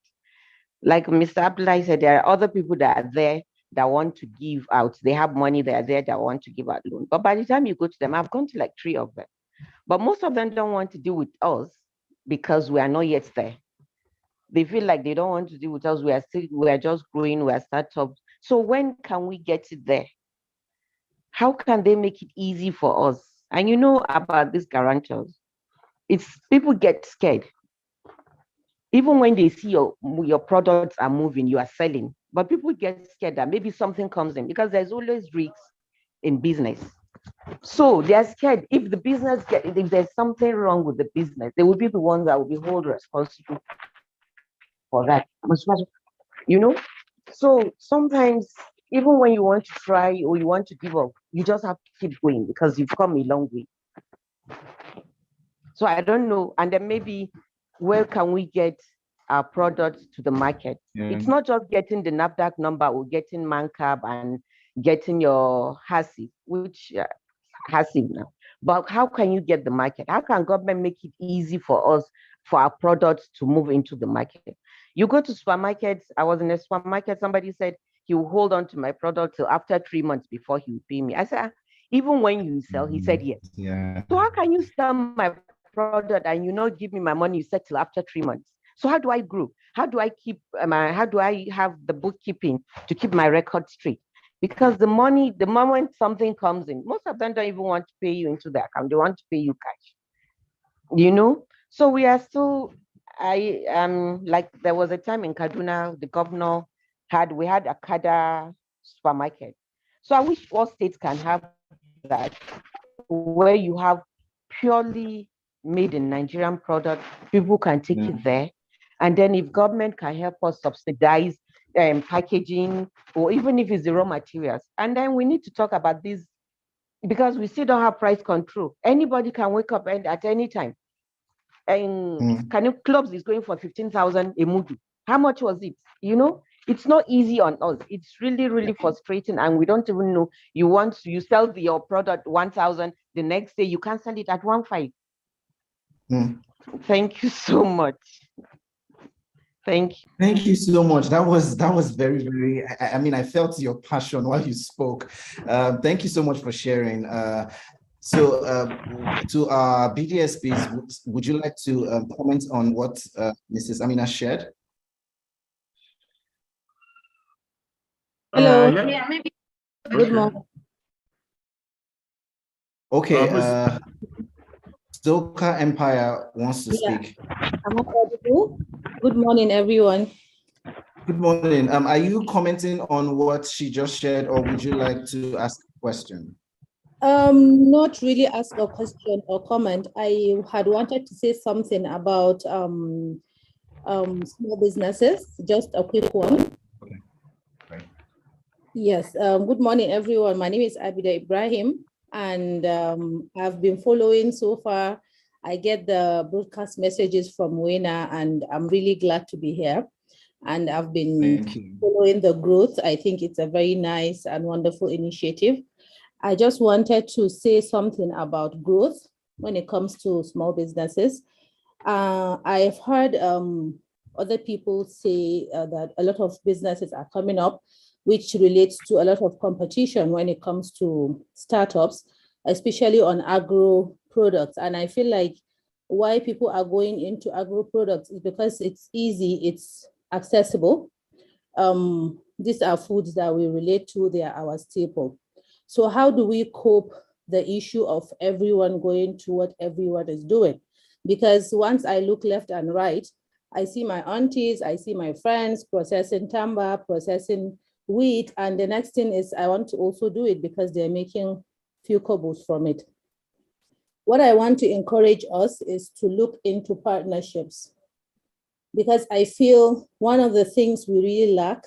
Like Mr. Abdullah said, there are other people that are there that want to give out. They have money, they are there that want to give out loan. But by the time you go to them, I've gone to like 3 of them. But most of them don't want to deal with us because we are not yet there. They feel like they don't want to deal with us. We are just growing, we are startups. So when can we get it there? How can they make it easy for us? And about these guarantors, it's people get scared. Even when they see your products are moving, you are selling, but people get scared that maybe something comes in, because there's always risks in business. So they're scared if the business if there's something wrong with the business, they will be the ones that will be held responsible for that. So sometimes even when you want to try or you want to give up, you just have to keep going because you've come a long way. So I don't know. And then maybe where can we get our products to the market? Yeah. It's not just getting the NAFDAC number or getting ManCab and getting your HACCP, which HACCP now. But how can you get the market? How can government make it easy for us, for our products to move into the market? You go to supermarkets. I was in a supermarket. Somebody said he will hold on to my product till after 3 months before he will pay me. I said, even when you sell, he said yes. Yeah. So how can you sell my product and you not give me my money? You said till after 3 months. So how do I grow? How do I keep how do I have the bookkeeping to keep my record straight? Because the money, the moment something comes in, most of them don't even want to pay you into the account. They want to pay you cash. So we are still, like there was a time in Kaduna, the governor we had a Kada supermarket. So I wish all states can have that, where you have purely made in Nigerian product. People can take it there And then if government can help us subsidize packaging, or even if it's the raw materials. And then we need to talk about this, because we still don't have price control. Anybody can wake up at any time. And Canoe Clubs is going for 15,000 a movie. How much was it? You know, it's not easy on us. It's really, really frustrating, and we don't even know. You sell your product 1,000, the next day you can sell it at 1,500. Thank you so much. Thank you. Thank you so much. That was very, very, I mean, I felt your passion while you spoke. Thank you so much for sharing. So to our BDSPs, would you like to comment on what Mrs. Amina shared? Hello. Yeah. Maybe. Good morning. Okay. Zoka Empire wants to speak. Am I audible? Good morning, everyone. Good morning. Are you commenting on what she just shared, or would you like to ask a question? Not really ask a question or comment. I had wanted to say something about small businesses, just a quick one. Okay. Right. Yes, good morning, everyone. My name is Abida Ibrahim, and I've been following so far. I get the broadcast messages from WenA, and I'm really glad to be here. And I've been following the growth. I think it's a very nice and wonderful initiative. I just wanted to say something about growth when it comes to small businesses. I've heard other people say that a lot of businesses are coming up, which relates to a lot of competition when it comes to startups, especially on agro products. And I feel like why people are going into agro products is because it's easy, it's accessible. These are foods that we relate to, they are our staple. So how do we cope the issue of everyone going to what everyone is doing? Because once I look left and right, I see my aunties, I see my friends processing tamba, processing wheat, and the next thing is I want to also do it because they're making few kobles from it. What I want to encourage us is to look into partnerships, because I feel one of the things we really lack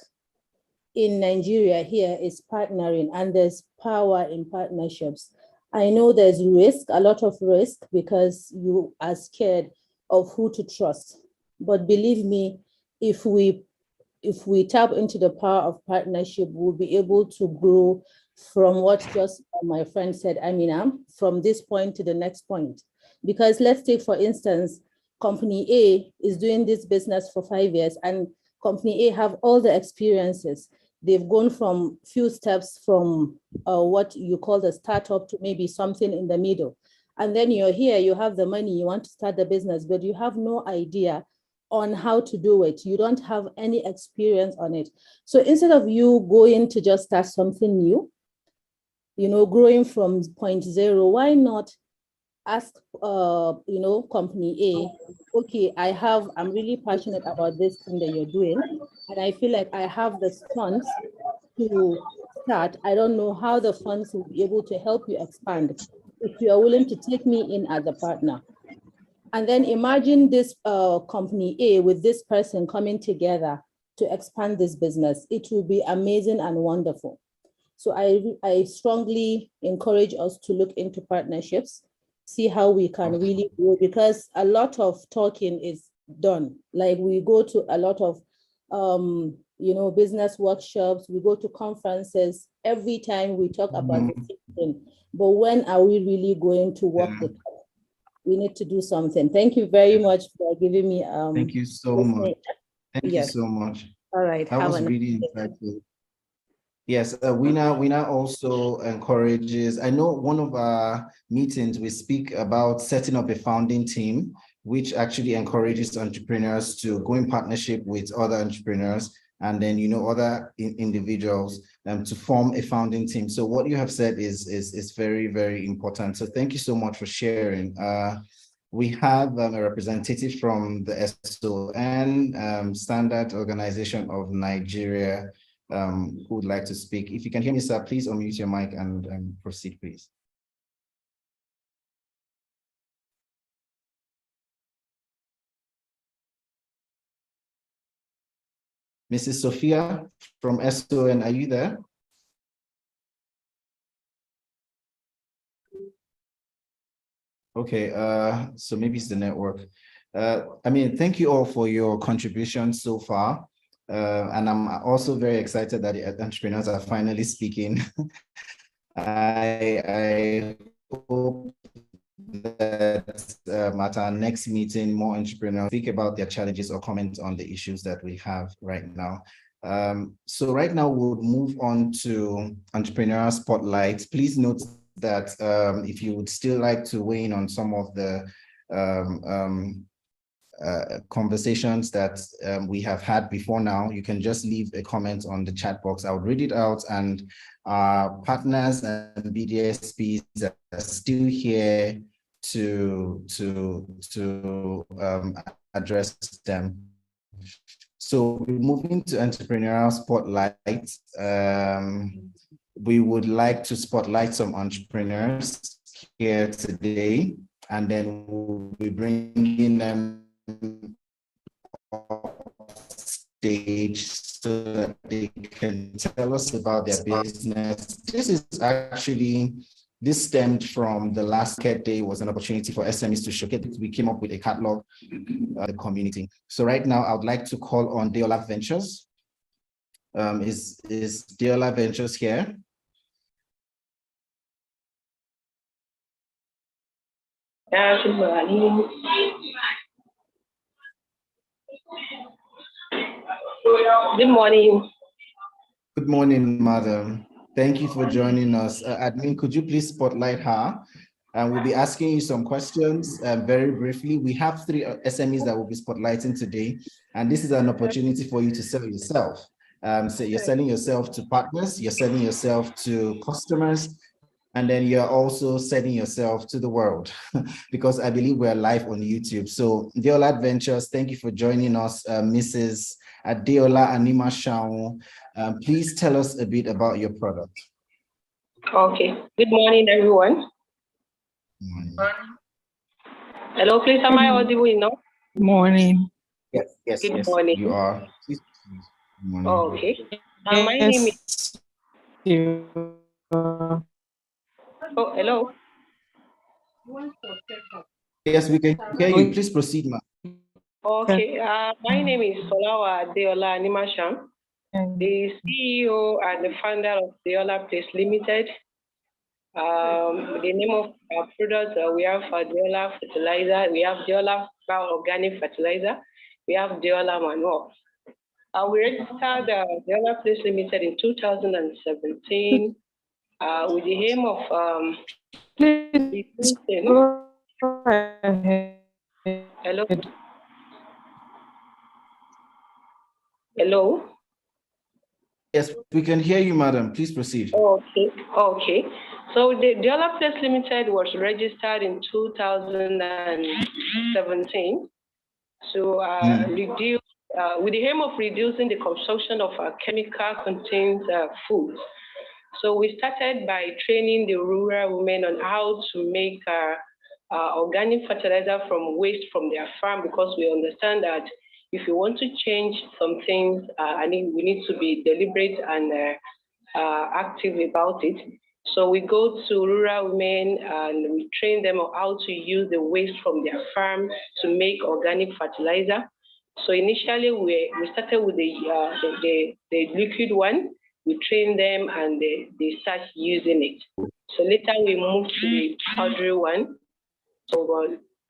in Nigeria here is partnering, and there's power in partnerships. I know there's risk, a lot of risk, because you are scared of who to trust. But believe me, if we tap into the power of partnership, we'll be able to grow from what just my friend said, Amina, from this point to the next point. Because let's take, for instance, company A is doing this business for 5 years, and company A have all the experiences. They've gone from few steps from what you call the startup to maybe something in the middle. And then you're here, you have the money, you want to start the business, but you have no idea on how to do it. You don't have any experience on it. So instead of you going to just start something new, you know, growing from point zero, why not ask, you know, company A, okay, I'm really passionate about this thing that you're doing, and I feel like I have the funds to start. I don't know how the funds will be able to help you expand. If you are willing to take me in as a partner. And then imagine this company A with this person coming together to expand this business. It will be amazing and wonderful. So I strongly encourage us to look into partnerships, see how we can really grow, because a lot of talking is done. Like we go to a lot of, you know, business workshops, we go to conferences, every time we talk about the same thing. But when are we really going to walk the talk? We need to do something. Thank you very much for giving me. Thank you so much. Thank you Yes. so much. All right. That was really insightful. Yes, WenA also encourages, I know one of our meetings, we speak about setting up a founding team, which actually encourages entrepreneurs to go in partnership with other entrepreneurs and then, you know, other individuals to form a founding team. So what you have said is very, very important. So thank you so much for sharing. We have a representative from the SON, Standard Organization of Nigeria, who would like to speak. If you can hear me, sir, please unmute your mic and proceed, please. Mrs. Sophia from SON, are you there? Okay, so maybe it's the network. I mean, thank you all for your contributions so far. And I'm also very excited that the entrepreneurs are finally speaking. I hope that at our next meeting, more entrepreneurs speak about their challenges or comment on the issues that we have right now. So right now we'll move on to entrepreneurial spotlight. Please note that if you would still like to weigh in on some of the conversations that we have had before now, you can just leave a comment on the chat box. I'll read it out, and our partners and BDSPs are still here to address them. So we're moving to entrepreneurial spotlight. We would like to spotlight some entrepreneurs here today, and then we'll be bringing them stage so that they can tell us about their business. This stemmed from the last Market Day. Was an opportunity for SMEs to showcase. We came up with a catalog the community. So right now I would like to call on Deola Ventures. Is Deola Ventures here? Good morning. Good morning. Good morning, madam. Thank you for joining us. Admin, could you please spotlight her? And we'll be asking you some questions very briefly. We have 3 SMEs that we'll be spotlighting today, and this is an opportunity for you to sell yourself. So you're selling yourself to partners, you're selling yourself to customers, and then you're also selling yourself to the world, because I believe we're live on YouTube. So Deola Ventures, thank you for joining us. Mrs. Adeola Anima Shaun, please tell us a bit about your product. Okay. Good morning, everyone. Hello, please. Am I audible enough? Good morning. Yes, Good morning. you are. Please, good morning. Okay. My name is. Oh, hello. Yes, we can hear you. Please proceed, ma'am. Okay. My name is Solawa Adeola Anima Shaun, the CEO and the founder of Deola Place Limited. The name of our product, we have Deola Fertilizer, we have Deola Organic Fertilizer, we have Deola Manure. We registered Deola Place Limited in 2017 with the aim of Hello. Hello. Yes, we can hear you, madam. Please proceed. Okay. Okay. So the Deola Place Limited was registered in 2017 to reduce, with the aim of reducing the consumption of chemical-contained foods. So we started by training the rural women on how to make organic fertilizer from waste from their farm, because we understand that if you want to change some things, we need to be deliberate and active about it. So we go to rural women and we train them on how to use the waste from their farm to make organic fertilizer. So initially we started with the liquid one. We train them and they start using it. So later we moved to the powdery one. So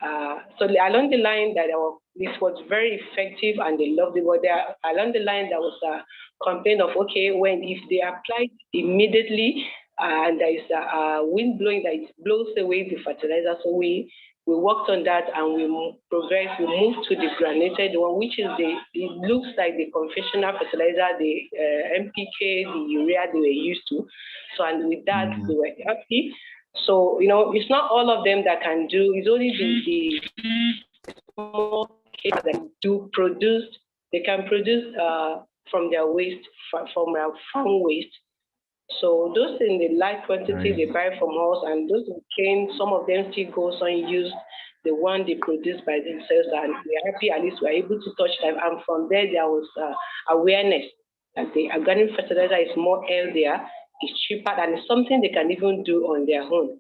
along the line that this was very effective and they loved it, but along the line there was a complaint of, okay, if they apply immediately and there is a wind blowing, that it blows away the fertilizer. So we worked on that and we progressed. We moved to the granulated one, which is it looks like the conventional fertilizer, the NPK, the urea they were used to. So, and with that, we were happy. So, it's not all of them that can do, it's only the small cases that they can produce from their waste, from their farm waste. So those in the light quantity they buy from us, and those in cane, some of them still goes unused the one they produce by themselves, and we are happy at least we are able to touch them. And from there was awareness that the organic fertilizer is more healthier, it's cheaper, and it's something they can even do on their own.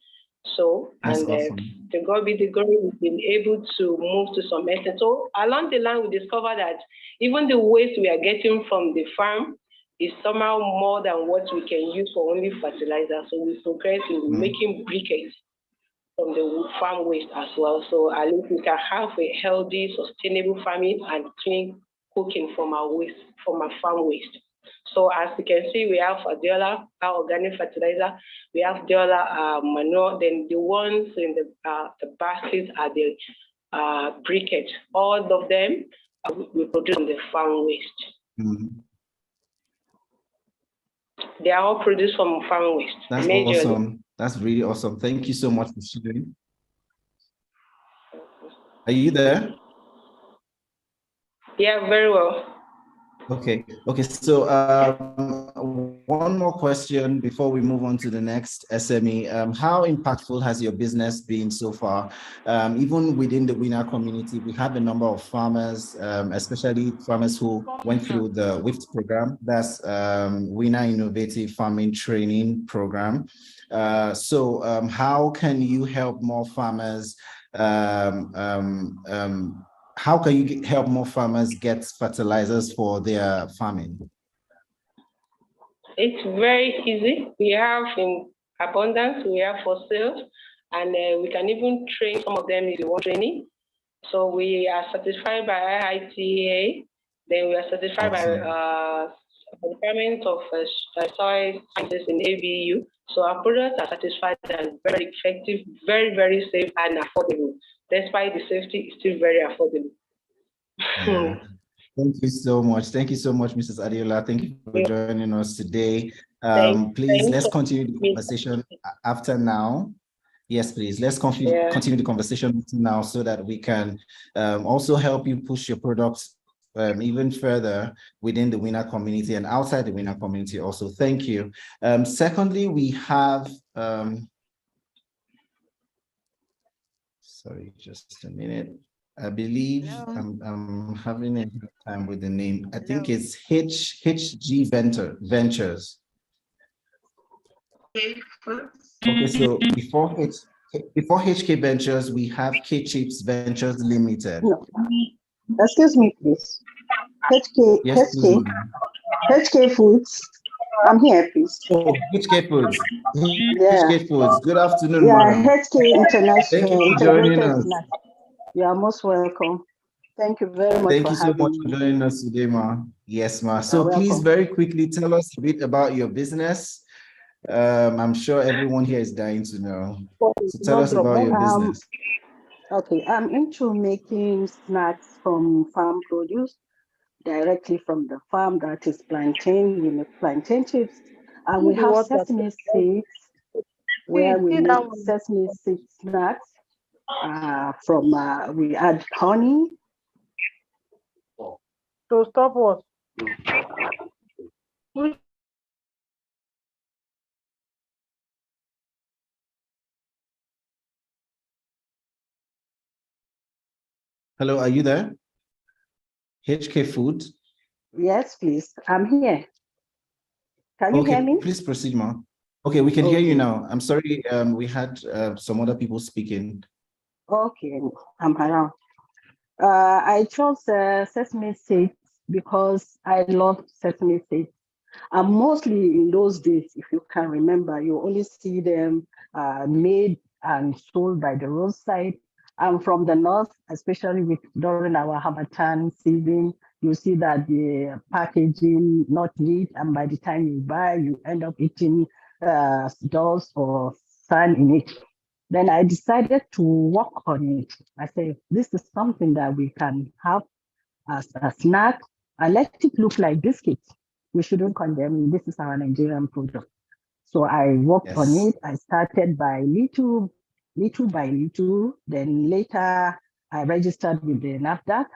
So, That's and awesome. to God be the glory, we've been able to move to some extent. So along the line, we discovered that even the waste we are getting from the farm is somehow more than what we can use for only fertilizer. So we progress in making briquettes from the farm waste as well. So at least we can have a healthy, sustainable farming and clean cooking from our waste, from our farm waste. So as you can see, we have Diola, our organic fertilizer. We have Diola manure. Then the ones in the baskets are the briquettes. All of them we produce from the farm waste. They are all produced from farm waste. That's majorly. awesome. That's really awesome. Thank you so much for sharing. Are you there? Yeah, very well. Okay. So one more question before we move on to the next SME. How impactful has your business been so far? Even within the WenA community, we have a number of farmers, especially farmers who went through the WIFT program. That's WenA Innovative Farming Training Program. So how can you help more farmers? How can you help more farmers get fertilizers for their farming? It's very easy. We have in abundance, we have for sale, and we can even train some of them if you want training. So we are certified by IITA, then we are certified by the Department of Soil Sciences in ABU. So our products are certified and very effective, very, very safe and affordable. Despite the safety, it's still very affordable. Yeah. Thank you so much. Thank you so much, Mrs. Adiola. Thank you for joining us today. Please, let's continue the conversation after now. Yes, please. Let's continue the conversation now so that we can also help you push your products even further within the WenA community and outside the WenA community also. Thank you. Secondly, we have, sorry, just a minute. I believe I'm having a hard time with the name. I think it's HG Ventures. Okay, so before HK Ventures, we have K Chips Ventures Limited. No. Excuse me, please. HK Foods. I'm here, please. Oh, HK Foods. Yeah. HK Foods. Good afternoon, yeah, madam. HK International. Thank you for joining us. You are most welcome. Thank you very much Thank for you so much for joining us today, ma. Yes, ma. So please, very quickly, tell us a bit about your business. I'm sure everyone here is dying to know. So tell us about your business. Okay, I'm into making snacks from farm produce directly from the farm. That is plantain. We make plantain chips, and we have sesame seeds where we make sesame seed snacks. From we add honey. So stop what? Hello, are you there? HK Food. Yes, please. I'm here. Can you hear me? Please proceed, ma. Okay, we can hear you now. I'm sorry, we had some other people speaking. Okay, I'm around. I chose sesame seeds because I love sesame seeds. And mostly in those days, if you can remember, you only see them made and sold by the roadside. And from the north, especially during our Harmattan season, you see that the packaging not neat, and by the time you buy, you end up eating dust or sand in it. Then I decided to work on it. I said, this is something that we can have as a snack and let it look like biscuits. We shouldn't condemn it. This is our Nigerian product. So I worked on it. I started by little by little. Then later I registered with the NAFDAC.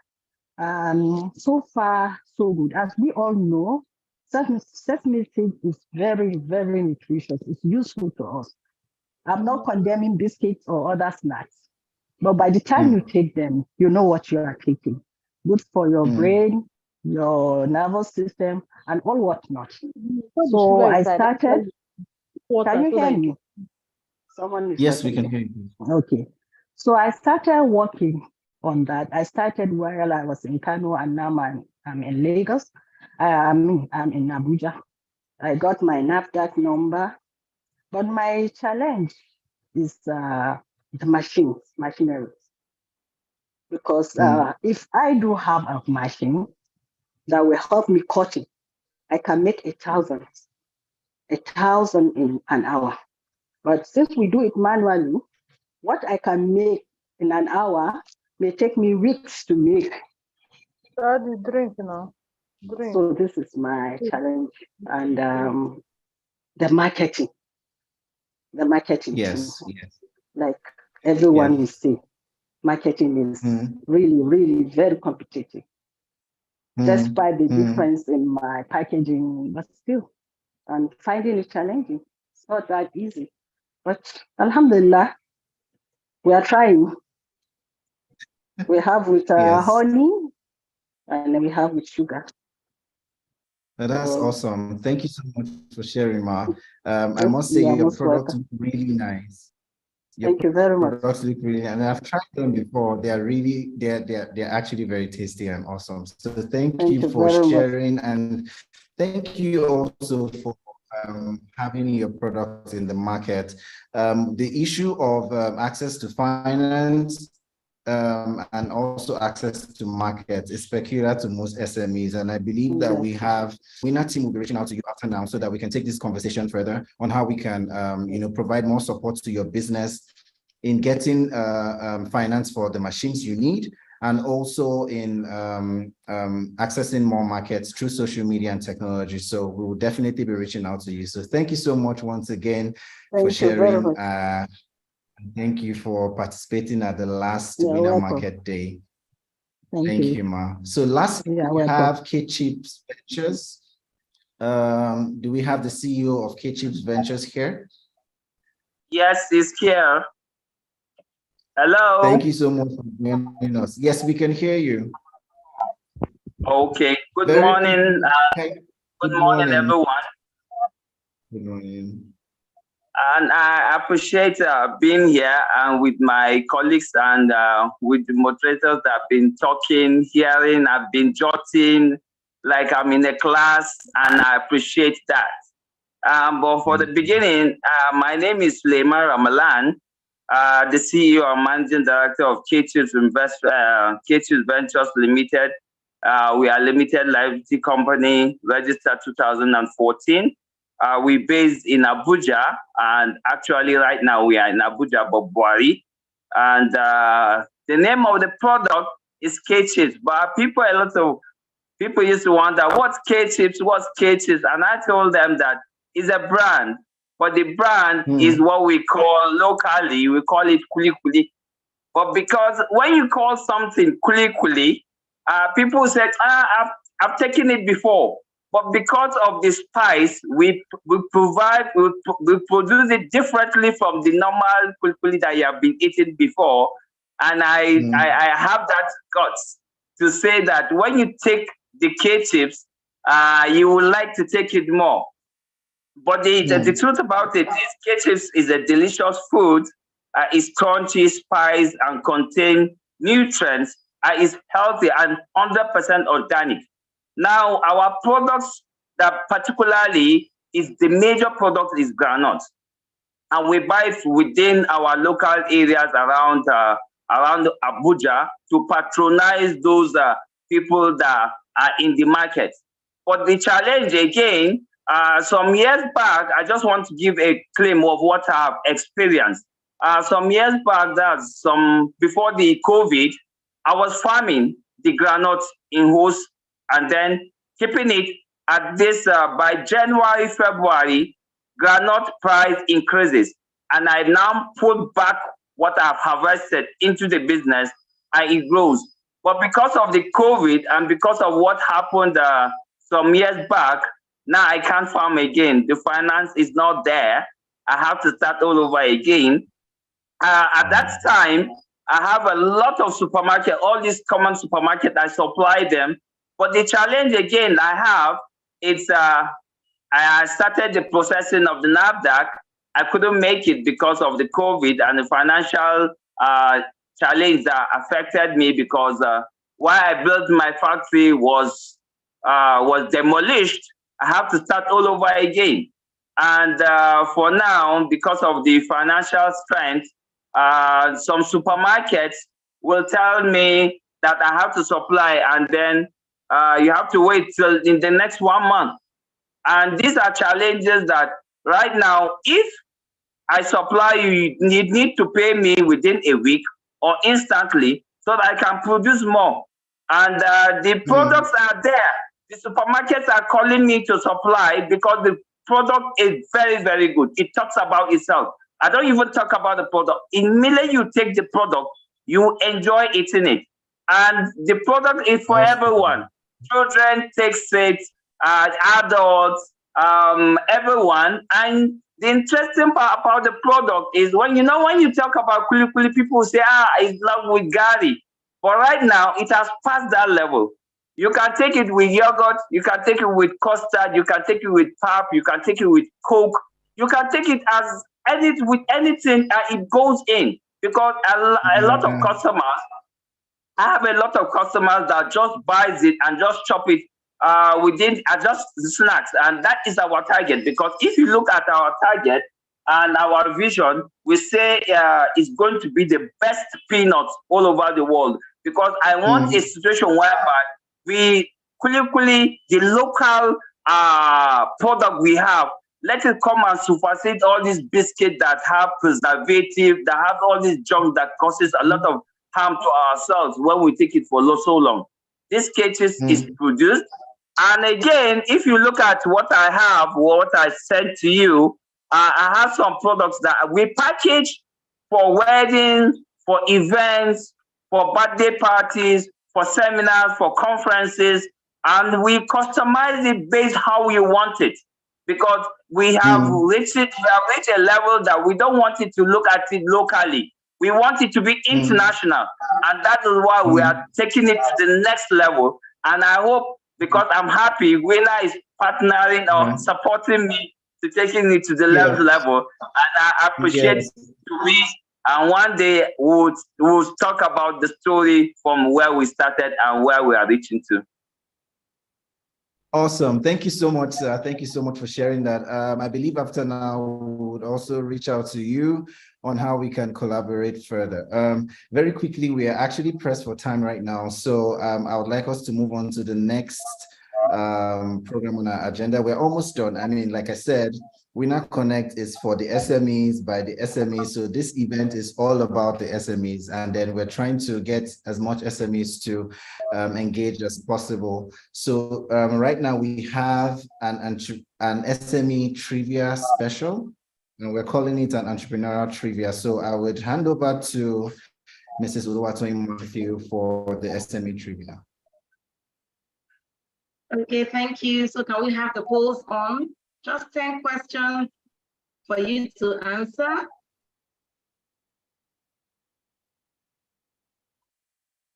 So far, so good. As we all know, sesame seed is very, very nutritious. It's useful to us. I'm not condemning biscuits or other snacks. But by the time you take them, you know what you are taking. Good for your brain, your nervous system, and all whatnot. So I started. Can you hear me? Someone is Yes, we talking can there. hear you. Okay. So I started working on that. I started while I was in Kano, and now I'm in Lagos. I'm in Abuja. I got my NAFDAC number, but my challenge is the machinery. Because if I do have a machine that will help me cut it, I can make 1,000 in an hour. But since we do it manually, what I can make in an hour may take me weeks to make. Daddy, drink now. Drink. So this is my challenge. And the marketing. Yes, too. yes. Like everyone Yes. will say, marketing is really, really very competitive. Despite the difference in my packaging, but still, I'm finding it challenging. It's not that easy. But Alhamdulillah, we are trying. We have with Yes. honey, and we have with sugar. Well, that's So, awesome. Thank you so much for sharing, Ma. I Yes, must say you are your most products welcome. look really nice. Your Thank you very much. products look really, and I've tried them before. They're actually very tasty and awesome. So thank you you for very much. sharing, and thank you also for having your products in the market. The issue of access to finance and also access to markets is peculiar to most SMEs. And I believe that we have, WenA team will be reaching out to you after now so that we can take this conversation further on how we can, provide more support to your business in getting finance for the machines you need, and also in accessing more markets through social media and technology. So we will definitely be reaching out to you. So thank you so much once again for sharing. Thank you for participating at the last WenA Market Day. Thank you, Ma. So lastly, we have K-Chips Ventures. Do we have the CEO of K-Chips Ventures here? Yes, he's here. Hello. Thank you so much for joining us. Yes, we can hear you. Okay. Good morning. Good morning, everyone. Good morning. And I appreciate being here and with my colleagues and with the moderators that have been talking, hearing, I've been jotting like I'm in a class, and I appreciate that. But for the beginning, my name is Suleiman Ramalan, the CEO and Managing Director of K-Chips Ventures Limited. We are a limited liability company, registered 2014. We're based in Abuja, and actually right now we are in Abuja, Bobuari. And the name of the product is K-Chips, but a lot of people used to wonder, what's K-Chips, and I told them that it's a brand, but the brand is what we call locally, we call it Kuli Kuli. But because when you call something Kuli Kuli, people said, I've taken it before. But because of the spice, we produce it differently from the normal Kuli Kuli that you have been eating before. And I have that guts to say that when you take the K-Chips, you would like to take it more. But the truth about it is K-Chips is a delicious food. It's crunchy, spiced, and contain nutrients. It's healthy and 100% organic. Now, our products that particularly is the major product is groundnut. And we buy it within our local areas around Abuja to patronize those people that are in the market. But the challenge again, some years back, I just want to give a claim of what I've experienced. Some years back, before the COVID, I was farming the groundnut in hose and then keeping it at this, by January, February, groundnut price increases. And I now put back what I've harvested into the business and it grows. But because of the COVID and because of what happened some years back, now I can't farm again. The finance is not there. I have to start all over again. At that time, I have a lot of supermarket, all these common supermarket, I supply them. But the challenge again I have is I started the processing of the NAFDAC. I couldn't make it because of the COVID and the financial challenge that affected me because while I built my factory was demolished. I have to start all over again. And for now, because of the financial strength, some supermarkets will tell me that I have to supply, and then you have to wait till in the next 1 month. And these are challenges that right now, if I supply you, need to pay me within a week or instantly so that I can produce more. And the products are there. The supermarkets are calling me to supply because the product is very, very good. It talks about itself. I don't even talk about the product. Immediately you take the product, you enjoy eating it. And the product is for everyone. Children take it, adults, everyone. And the interesting part about the product is when you talk about kuli kuli, people say, it's love with Gary. But right now, it has passed that level. You can take it with yogurt, you can take it with custard, you can take it with pap, you can take it with Coke, you can take it as with anything it goes in. Because a lot of customers, I have a lot of customers that just buys it and just chop it within just snacks, and that is our target. Because if you look at our target and our vision, we say it's going to be the best peanuts all over the world. Because I want a situation whereby we quickly the local product we have, let it come and supersede all these biscuits that have preservative, that have all this junk that causes a lot of harm to ourselves when we take it for so long. This cake is produced. And again, if you look at what I have, what I sent to you, I have some products that we package for weddings, for events, for birthday parties, for seminars, for conferences, and we customize it based how we want it. Because we have reached a level that we don't want it to look at it locally. We want it to be international. And that is why we are taking it to the next level. And I hope, because I'm happy, WenA is partnering or supporting me to taking it to the next level. And I appreciate to me. And one day we'll talk about the story from where we started and where we are reaching to. Awesome. Thank you so much, sir. Thank you so much for sharing that. I believe after now, we would also reach out to you on how we can collaborate further. Very quickly, we are actually pressed for time right now. So I would like us to move on to the next program on our agenda. We're almost done. I mean, like I said, WenA Connect is for the SMEs by the SMEs. So this event is all about the SMEs. And then we're trying to get as much SMEs to engage as possible. So right now we have an SME trivia special, and we're calling it an entrepreneurial trivia. So I would hand over to Mrs. Oluwatoyin Matthew for the SME trivia. Okay, thank you. So can we have the polls on? Just 10 questions for you to answer.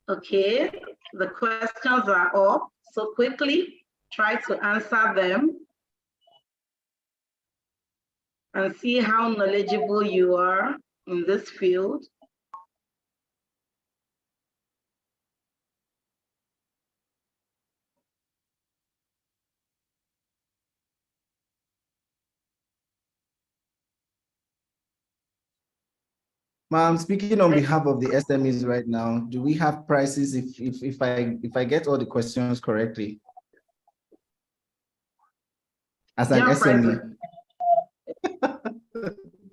Okay, the questions are up. So quickly, try to answer them and see how knowledgeable you are in this field. Ma'am, speaking on behalf of the SMEs right now, do we have prices if I get all the questions correctly? As an SME.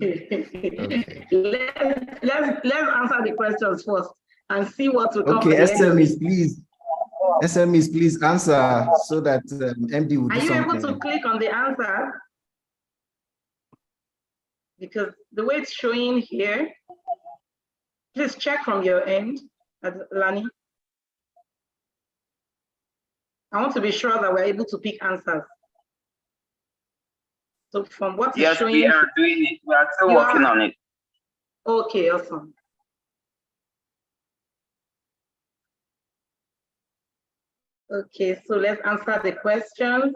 Okay. Let's answer the questions first and see what will come. Okay, SMEs, please. SMEs, please answer so that MD will do something. Are you able to click on the answer? Because the way it's showing here, please check from your end, Lani. I want to be sure that we're able to pick answers. So from what is showing, we are doing it. We are still working on it. Okay, awesome. Okay, so let's answer the question.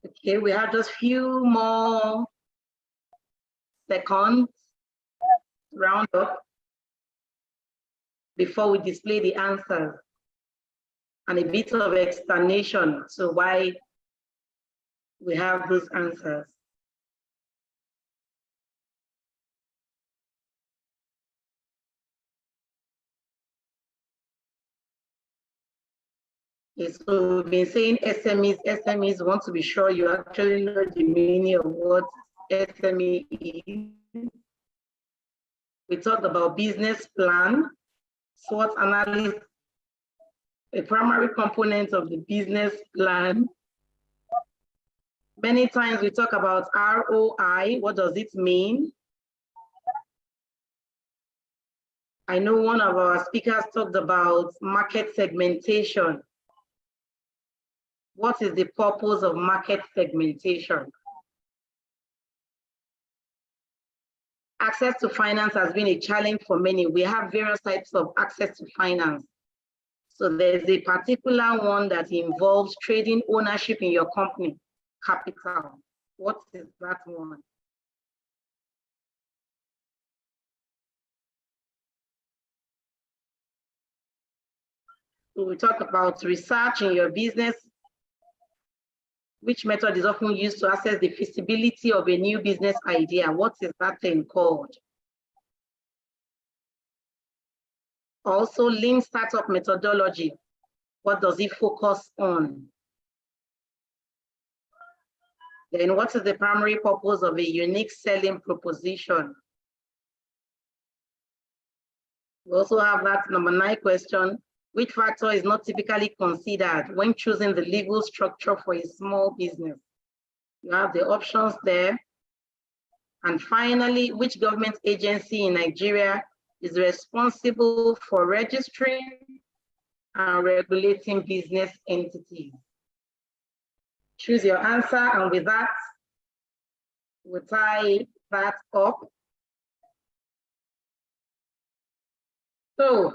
Okay, we have just few more seconds to round up before we display the answers and a bit of explanation to why we have those answers. Okay, so we've been saying SMEs want to be sure you actually know the meaning of what SME is. We talked about business plan, SWOT analysis, a primary component of the business plan. Many times we talk about ROI, what does it mean? I know one of our speakers talked about market segmentation. What is the purpose of market segmentation? Access to finance has been a challenge for many. We have various types of access to finance. So there's a particular one that involves trading ownership in your company, capital. What is that one? So we talk about research in your business. Which method is often used to assess the feasibility of a new business idea? What is that thing called? Also, lean startup methodology. What does it focus on? Then what is the primary purpose of a unique selling proposition? We also have that number 9 question. Which factor is not typically considered when choosing the legal structure for a small business? You have the options there. And finally, which government agency in Nigeria is responsible for registering and regulating business entities? Choose your answer, and with that, we'll tie that up. So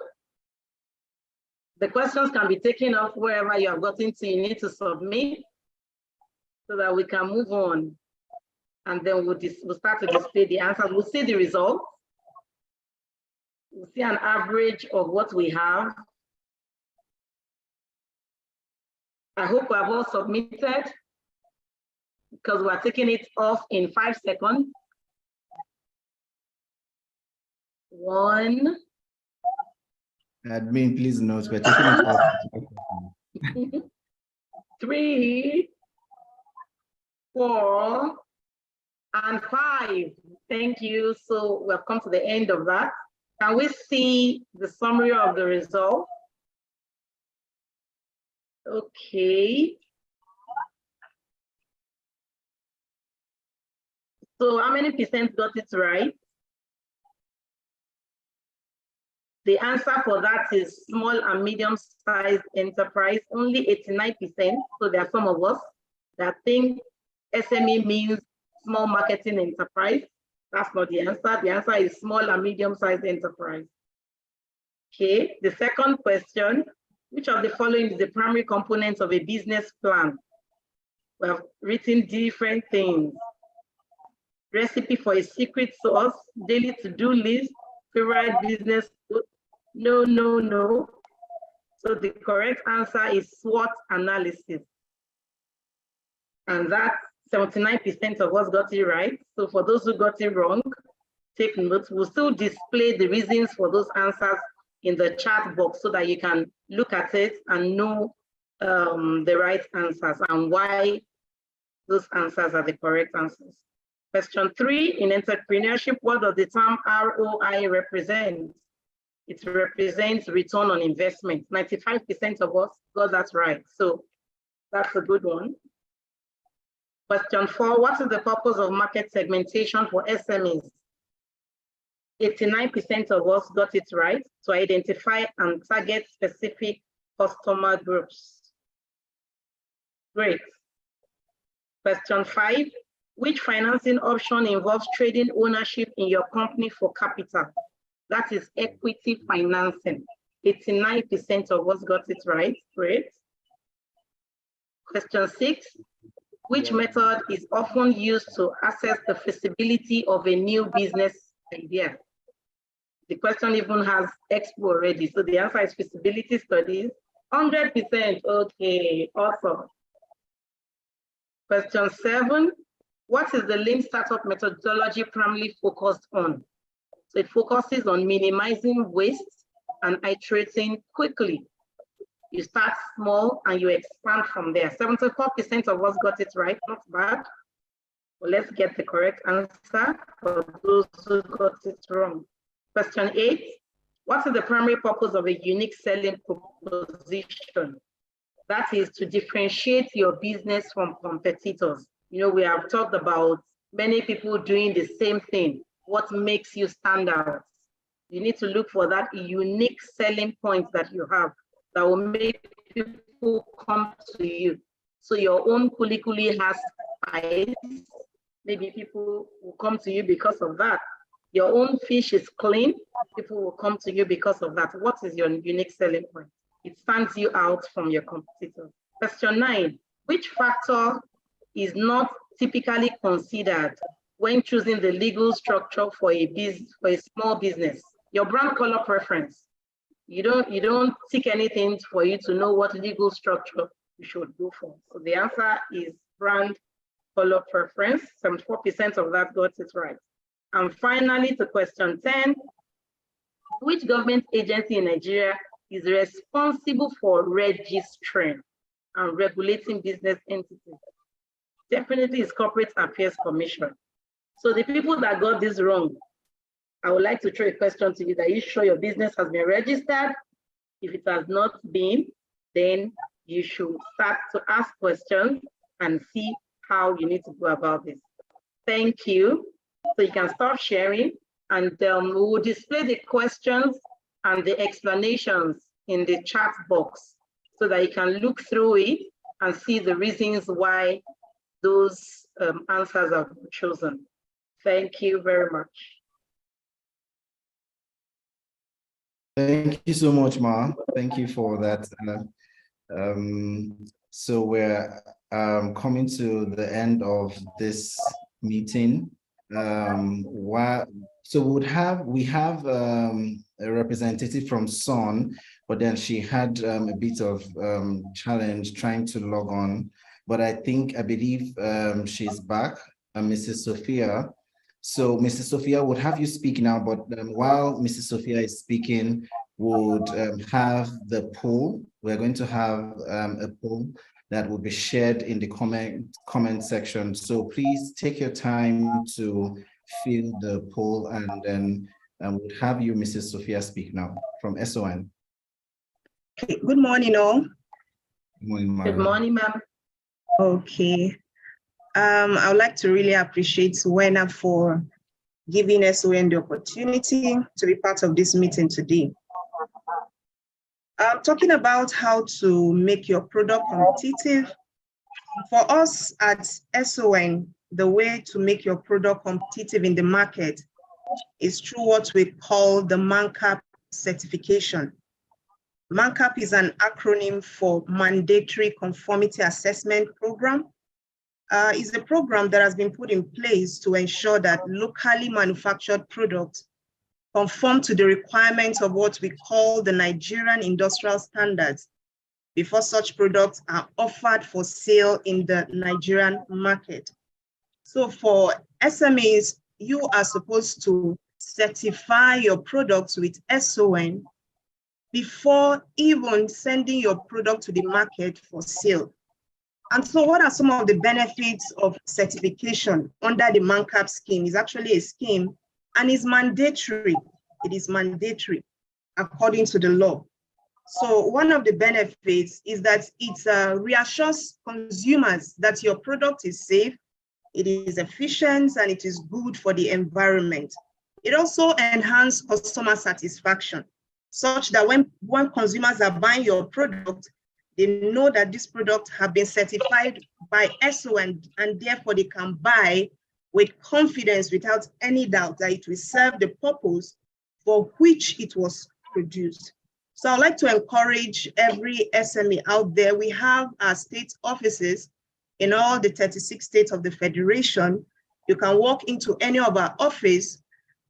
the questions can be taken off wherever you have gotten to. You need to submit so that we can move on. And then we'll start to display the answers. We'll see the results. We'll see an average of what we have. I hope we have all submitted because we're taking it off in 5 seconds. 1. Admin, please note, we're taking it off. 3, 4, and 5. Thank you. So we've come to the end of that. Can we see the summary of the result? Okay. So how many percent got it right? The answer for that is small and medium-sized enterprise, only 89%. So there are some of us that think SME means small marketing enterprise. That's not the answer. The answer is small and medium-sized enterprise. Okay, the second question, which of the following is the primary components of a business plan? We have written different things. Recipe for a secret sauce, daily to-do list, favorite business. No, no, no. So the correct answer is SWOT analysis. And that 79% of us got it right. So for those who got it wrong, take notes. We'll still display the reasons for those answers in the chat box so that you can look at it and know the right answers and why those answers are the correct answers. Question 3, in entrepreneurship, what does the term ROI represent? It represents return on investment. 95% of us got that right. So that's a good one. Question 4, what is the purpose of market segmentation for SMEs? 89% of us got it right, to identify and target specific customer groups. Great. Question 5, which financing option involves trading ownership in your company for capital? That is equity financing. 89% of us got it right. Great. Question 6, which method is often used to assess the feasibility of a new business idea? The question even has expo already, so the answer is feasibility studies. 100%, okay, awesome. Question 7, what is the lean startup methodology primarily focused on? So it focuses on minimizing waste and iterating quickly. You start small and you expand from there. 74% of us got it right, not bad. Well, let's get the correct answer for those who got it wrong. Question 8, what is the primary purpose of a unique selling proposition? That is to differentiate your business from competitors. You know, we have talked about many people doing the same thing. What makes you stand out? You need to look for that unique selling point that you have that will make people come to you. So your own kuli has spice. Maybe people will come to you because of that. Your own fish is clean. People will come to you because of that. What is your unique selling point? It stands you out from your competitors. Question 9, which factor is not typically considered when choosing the legal structure for a small business? Your brand color preference. You don't tick anything for you to know what legal structure you should go for. So the answer is brand color preference. 74% of that got it right. And finally, to question 10, which government agency in Nigeria is responsible for registering and regulating business entities? Definitely is Corporate Affairs Commission. So the people that got this wrong, I would like to throw a question to you. Are you sure your business has been registered? If it has not been, then you should start to ask questions and see how you need to go about this. Thank you. So you can stop sharing, and we will display the questions and the explanations in the chat box so that you can look through it and see the reasons why those answers are chosen. Thank you very much. Thank you so much, Ma. Thank you for that. So we're coming to the end of this meeting. So we have a representative from Son, but then she had a bit of challenge trying to log on. But I believe she's back, Mrs. Sophia. So Mrs. Sophia, would have you speak now, but while Mrs. Sophia is speaking, would have the poll. We're going to have a poll that will be shared in the comment section. So please take your time to fill the poll, and then we'll have you, Mrs. Sophia, speak now from SON. Okay. Good morning, all. Good morning, ma'am. Good morning, ma'am. Okay. I would like to really appreciate WenA for giving SON the opportunity to be part of this meeting today. I'm talking about how to make your product competitive. For us at SON, the way to make your product competitive in the market is through what we call the MANCAP certification. MANCAP is an acronym for Mandatory Conformity Assessment Program. It's a program that has been put in place to ensure that locally manufactured products conform to the requirements of what we call the Nigerian Industrial Standards before such products are offered for sale in the Nigerian market. So for SMEs, you are supposed to certify your products with SON before even sending your product to the market for sale. And so what are some of the benefits of certification under the MANCAP scheme? It's actually a scheme and is mandatory. It is mandatory according to the law. So one of the benefits is that it reassures consumers that your product is safe, it is efficient, and it is good for the environment. It also enhances customer satisfaction, such that when consumers are buying your product, They know that this product have been certified by SON, and therefore they can buy with confidence without any doubt that it will serve the purpose for which it was produced. So I'd like to encourage every SME out there. We have our state offices in all the 36 states of the Federation. You can walk into any of our office,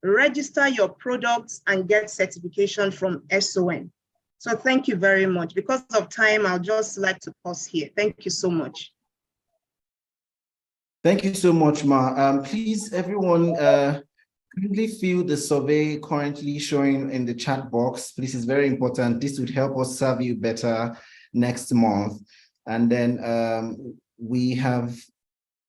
register your products, and get certification from SON. So thank you very much. Because of time, I'll just like to pause here. Thank you so much. Thank you so much, Ma. Please, everyone, kindly fill the survey currently showing in the chat box. Please, it's very important. This would help us serve you better next month. And then we have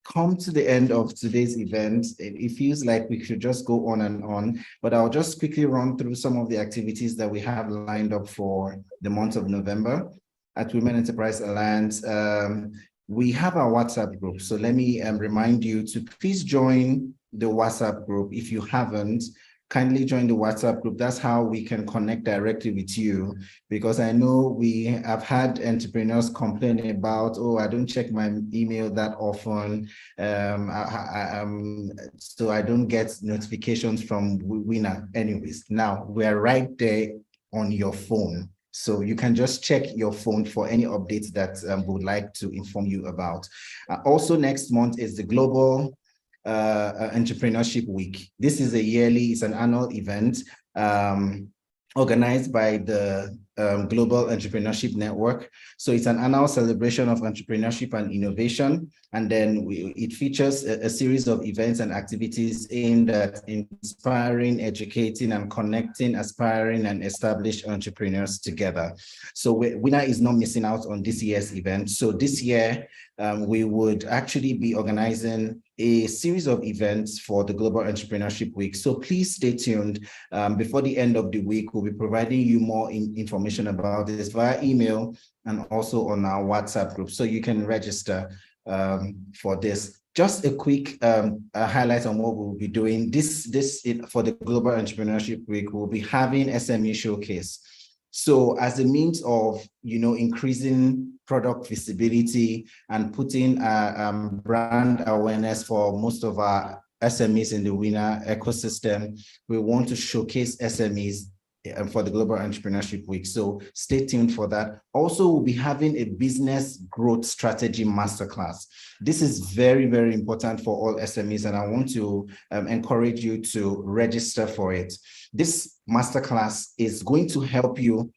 come to the end of today's event. It feels like we should just go on and on, but I'll just quickly run through some of the activities that we have lined up for the month of November at Women Enterprise Alliance. We have our WhatsApp group. So let me remind you to please join the WhatsApp group. If you haven't, kindly join the WhatsApp group. That's how we can connect directly with you, because I know we have had entrepreneurs complain about, oh, I don't check my email that often, so I don't get notifications from WenA. Anyways, now we're right there on your phone. So you can just check your phone for any updates that we would like to inform you about. Also next month is the Global Entrepreneurship Week. This is it's an annual event organized by the Global Entrepreneurship Network. So it's an annual celebration of entrepreneurship and innovation. And then it features a series of events and activities aimed at inspiring, educating, and connecting aspiring and established entrepreneurs together. So WenA is not missing out on this year's event. So this year, we would actually be organizing a series of events for the Global Entrepreneurship Week. So please stay tuned. Before the end of the week, we'll be providing you more information about this via email and also on our WhatsApp group, so you can register for this. Just a quick highlight on what we'll be doing. For the Global Entrepreneurship Week, we'll be having SME Showcase. So as a means of, increasing product visibility and putting brand awareness for most of our SMEs in the WenA ecosystem, we want to showcase SMEs for the Global Entrepreneurship Week. So stay tuned for that. Also, we'll be having a business growth strategy masterclass. This is very, very important for all SMEs, and I want to encourage you to register for it. This masterclass is going to help you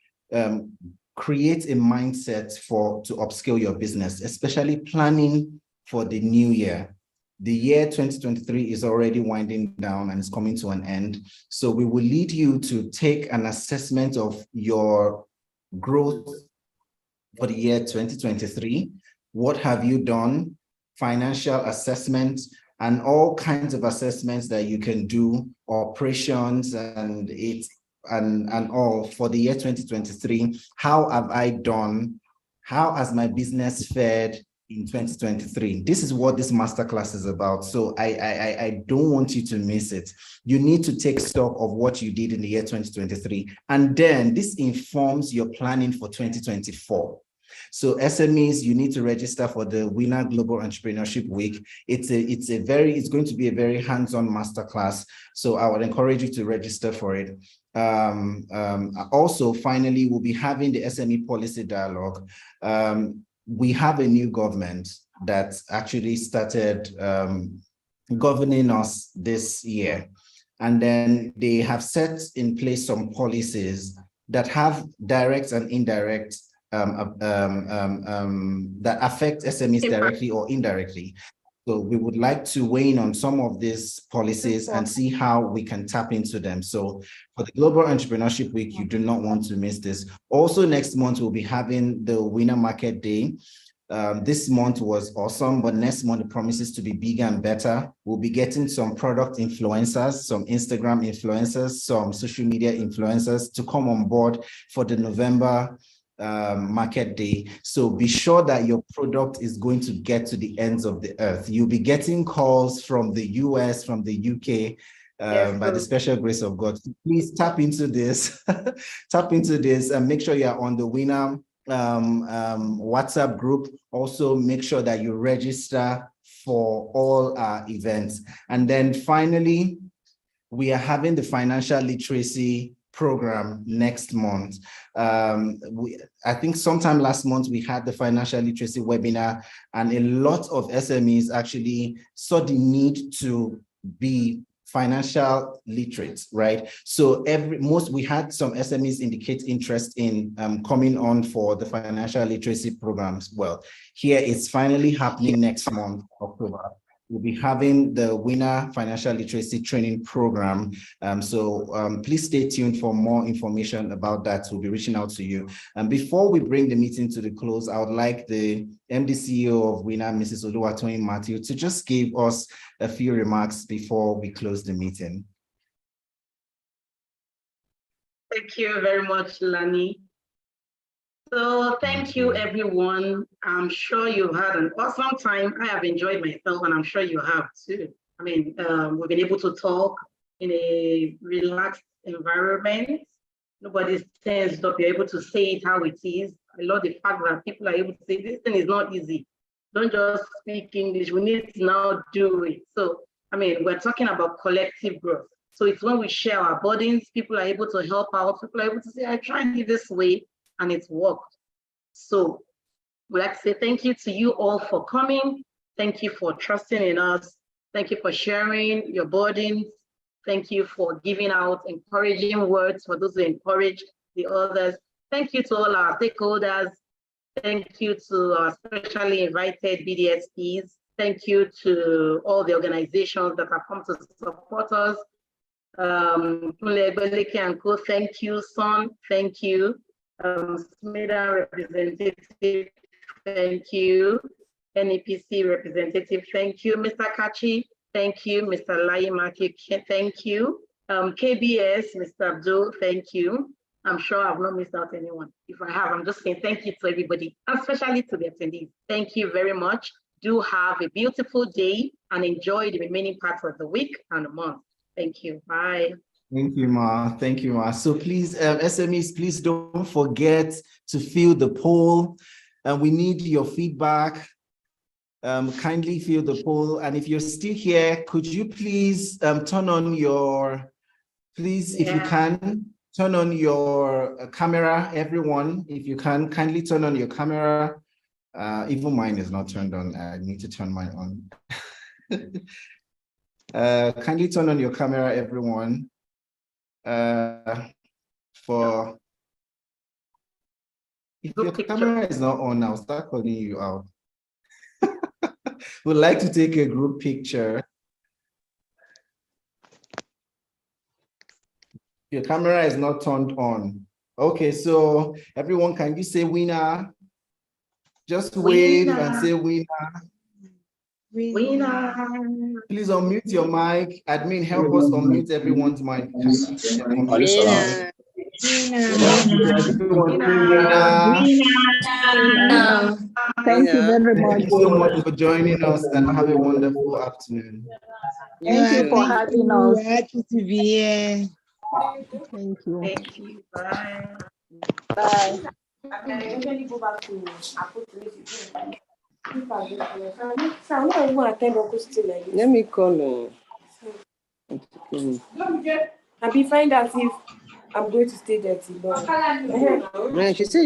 create a mindset to upscale your business, especially planning for the new year. The year 2023 is already winding down and is coming to an end. So we will lead you to take an assessment of your growth for the year 2023. What have you done? Financial assessments and all kinds of assessments that you can do, operations and all for the year 2023. How have I done? How has my business fared in 2023? This is what this masterclass is about. So I don't want you to miss it. You need to take stock of what you did in the year 2023. And then this informs your planning for 2024. So SMEs, you need to register for the WenA Global Entrepreneurship Week. It's going to be a very hands-on masterclass. So I would encourage you to register for it. Also, finally, we'll be having the SME policy dialogue. We have a new government that actually started governing us this year. And then they have set in place some policies that have direct and indirect that affect SMEs directly or indirectly. So we would like to weigh in on some of these policies and see how we can tap into them. So for the Global Entrepreneurship Week, you do not want to miss this. Also next month, we'll be having the WenA Market Day. This month was awesome, but next month it promises to be bigger and better. We'll be getting some product influencers, some Instagram influencers, some social media influencers to come on board for the November Market Day. So be sure that your product is going to get to the ends of the earth. You'll be getting calls from the US, from the UK, by the special grace of God. Please tap into this, tap into this, and make sure you are on the WenA WhatsApp group. Also make sure that you register for all our events. And then finally, we are having the financial literacy program next month. I think sometime last month we had the financial literacy webinar, and a lot of SMEs actually saw the need to be financial literate, right? So we had some SMEs indicate interest in coming on for the financial literacy programs. Well, here it's finally happening next month, October. We'll be having the WenA Financial Literacy Training Program. Please stay tuned for more information about that. We'll be reaching out to you. And before we bring the meeting to the close, I would like the MD CEO of WenA, Mrs. Oluwatoyin Matthew, to just give us a few remarks before we close the meeting. Thank you very much, Lani. So thank you, everyone. I'm sure you've had an awesome time. I have enjoyed myself, and I'm sure you have too. I mean, we've been able to talk in a relaxed environment. Nobody's tensed up. You're able to say it how it is. I love the fact that people are able to say this thing is not easy. Don't just speak English. We need to now do it. So, I mean, we're talking about collective growth. So it's when we share our burdens, people are able to help out. People are able to say, I tried it this way, and it's worked. So we'd like to say thank you to you all for coming. Thank you for trusting in us. Thank you for sharing your burdens. Thank you for giving out encouraging words for those who encourage the others. Thank you to all our stakeholders. Thank you to our specially invited BDSPs. Thank you to all the organizations that have come to support us. And Co, thank you. Son, thank you. SMIDA representative, thank you. NEPC representative, thank you. Mr. Kachi, thank you. Mr. Lai Matthew, thank you. KBS, Mr. Abdul, thank you. I'm sure I've not missed out anyone. If I have, I'm just saying thank you to everybody, especially to the attendees. Thank you very much. Do have a beautiful day and enjoy the remaining parts of the week and the month. Thank you. Bye. Thank you, Ma. Thank you, Ma. So please, SMEs, please don't forget to fill the poll. We need your feedback. Kindly fill the poll. And if you're still here, could you please turn on your, if you can, turn on your camera, everyone. If you can, kindly turn on your camera. Even mine is not turned on. I need to turn mine on. Kindly turn on your camera, everyone. If your camera is not on, I'll start calling you out. We'd like to take a group picture. Your camera is not turned on. Okay, so everyone, can you say WenA? Just wave and say WenA. Please unmute your mic. Admin, help us unmute everyone's mic. Thank you very much. Thank you so much for joining us, and have a wonderful afternoon. Thank you for having us. Happy to be here. Thank you. Thank you. Bye. Bye. Let me call him. Happy find out if I'm going to stay there till long. She said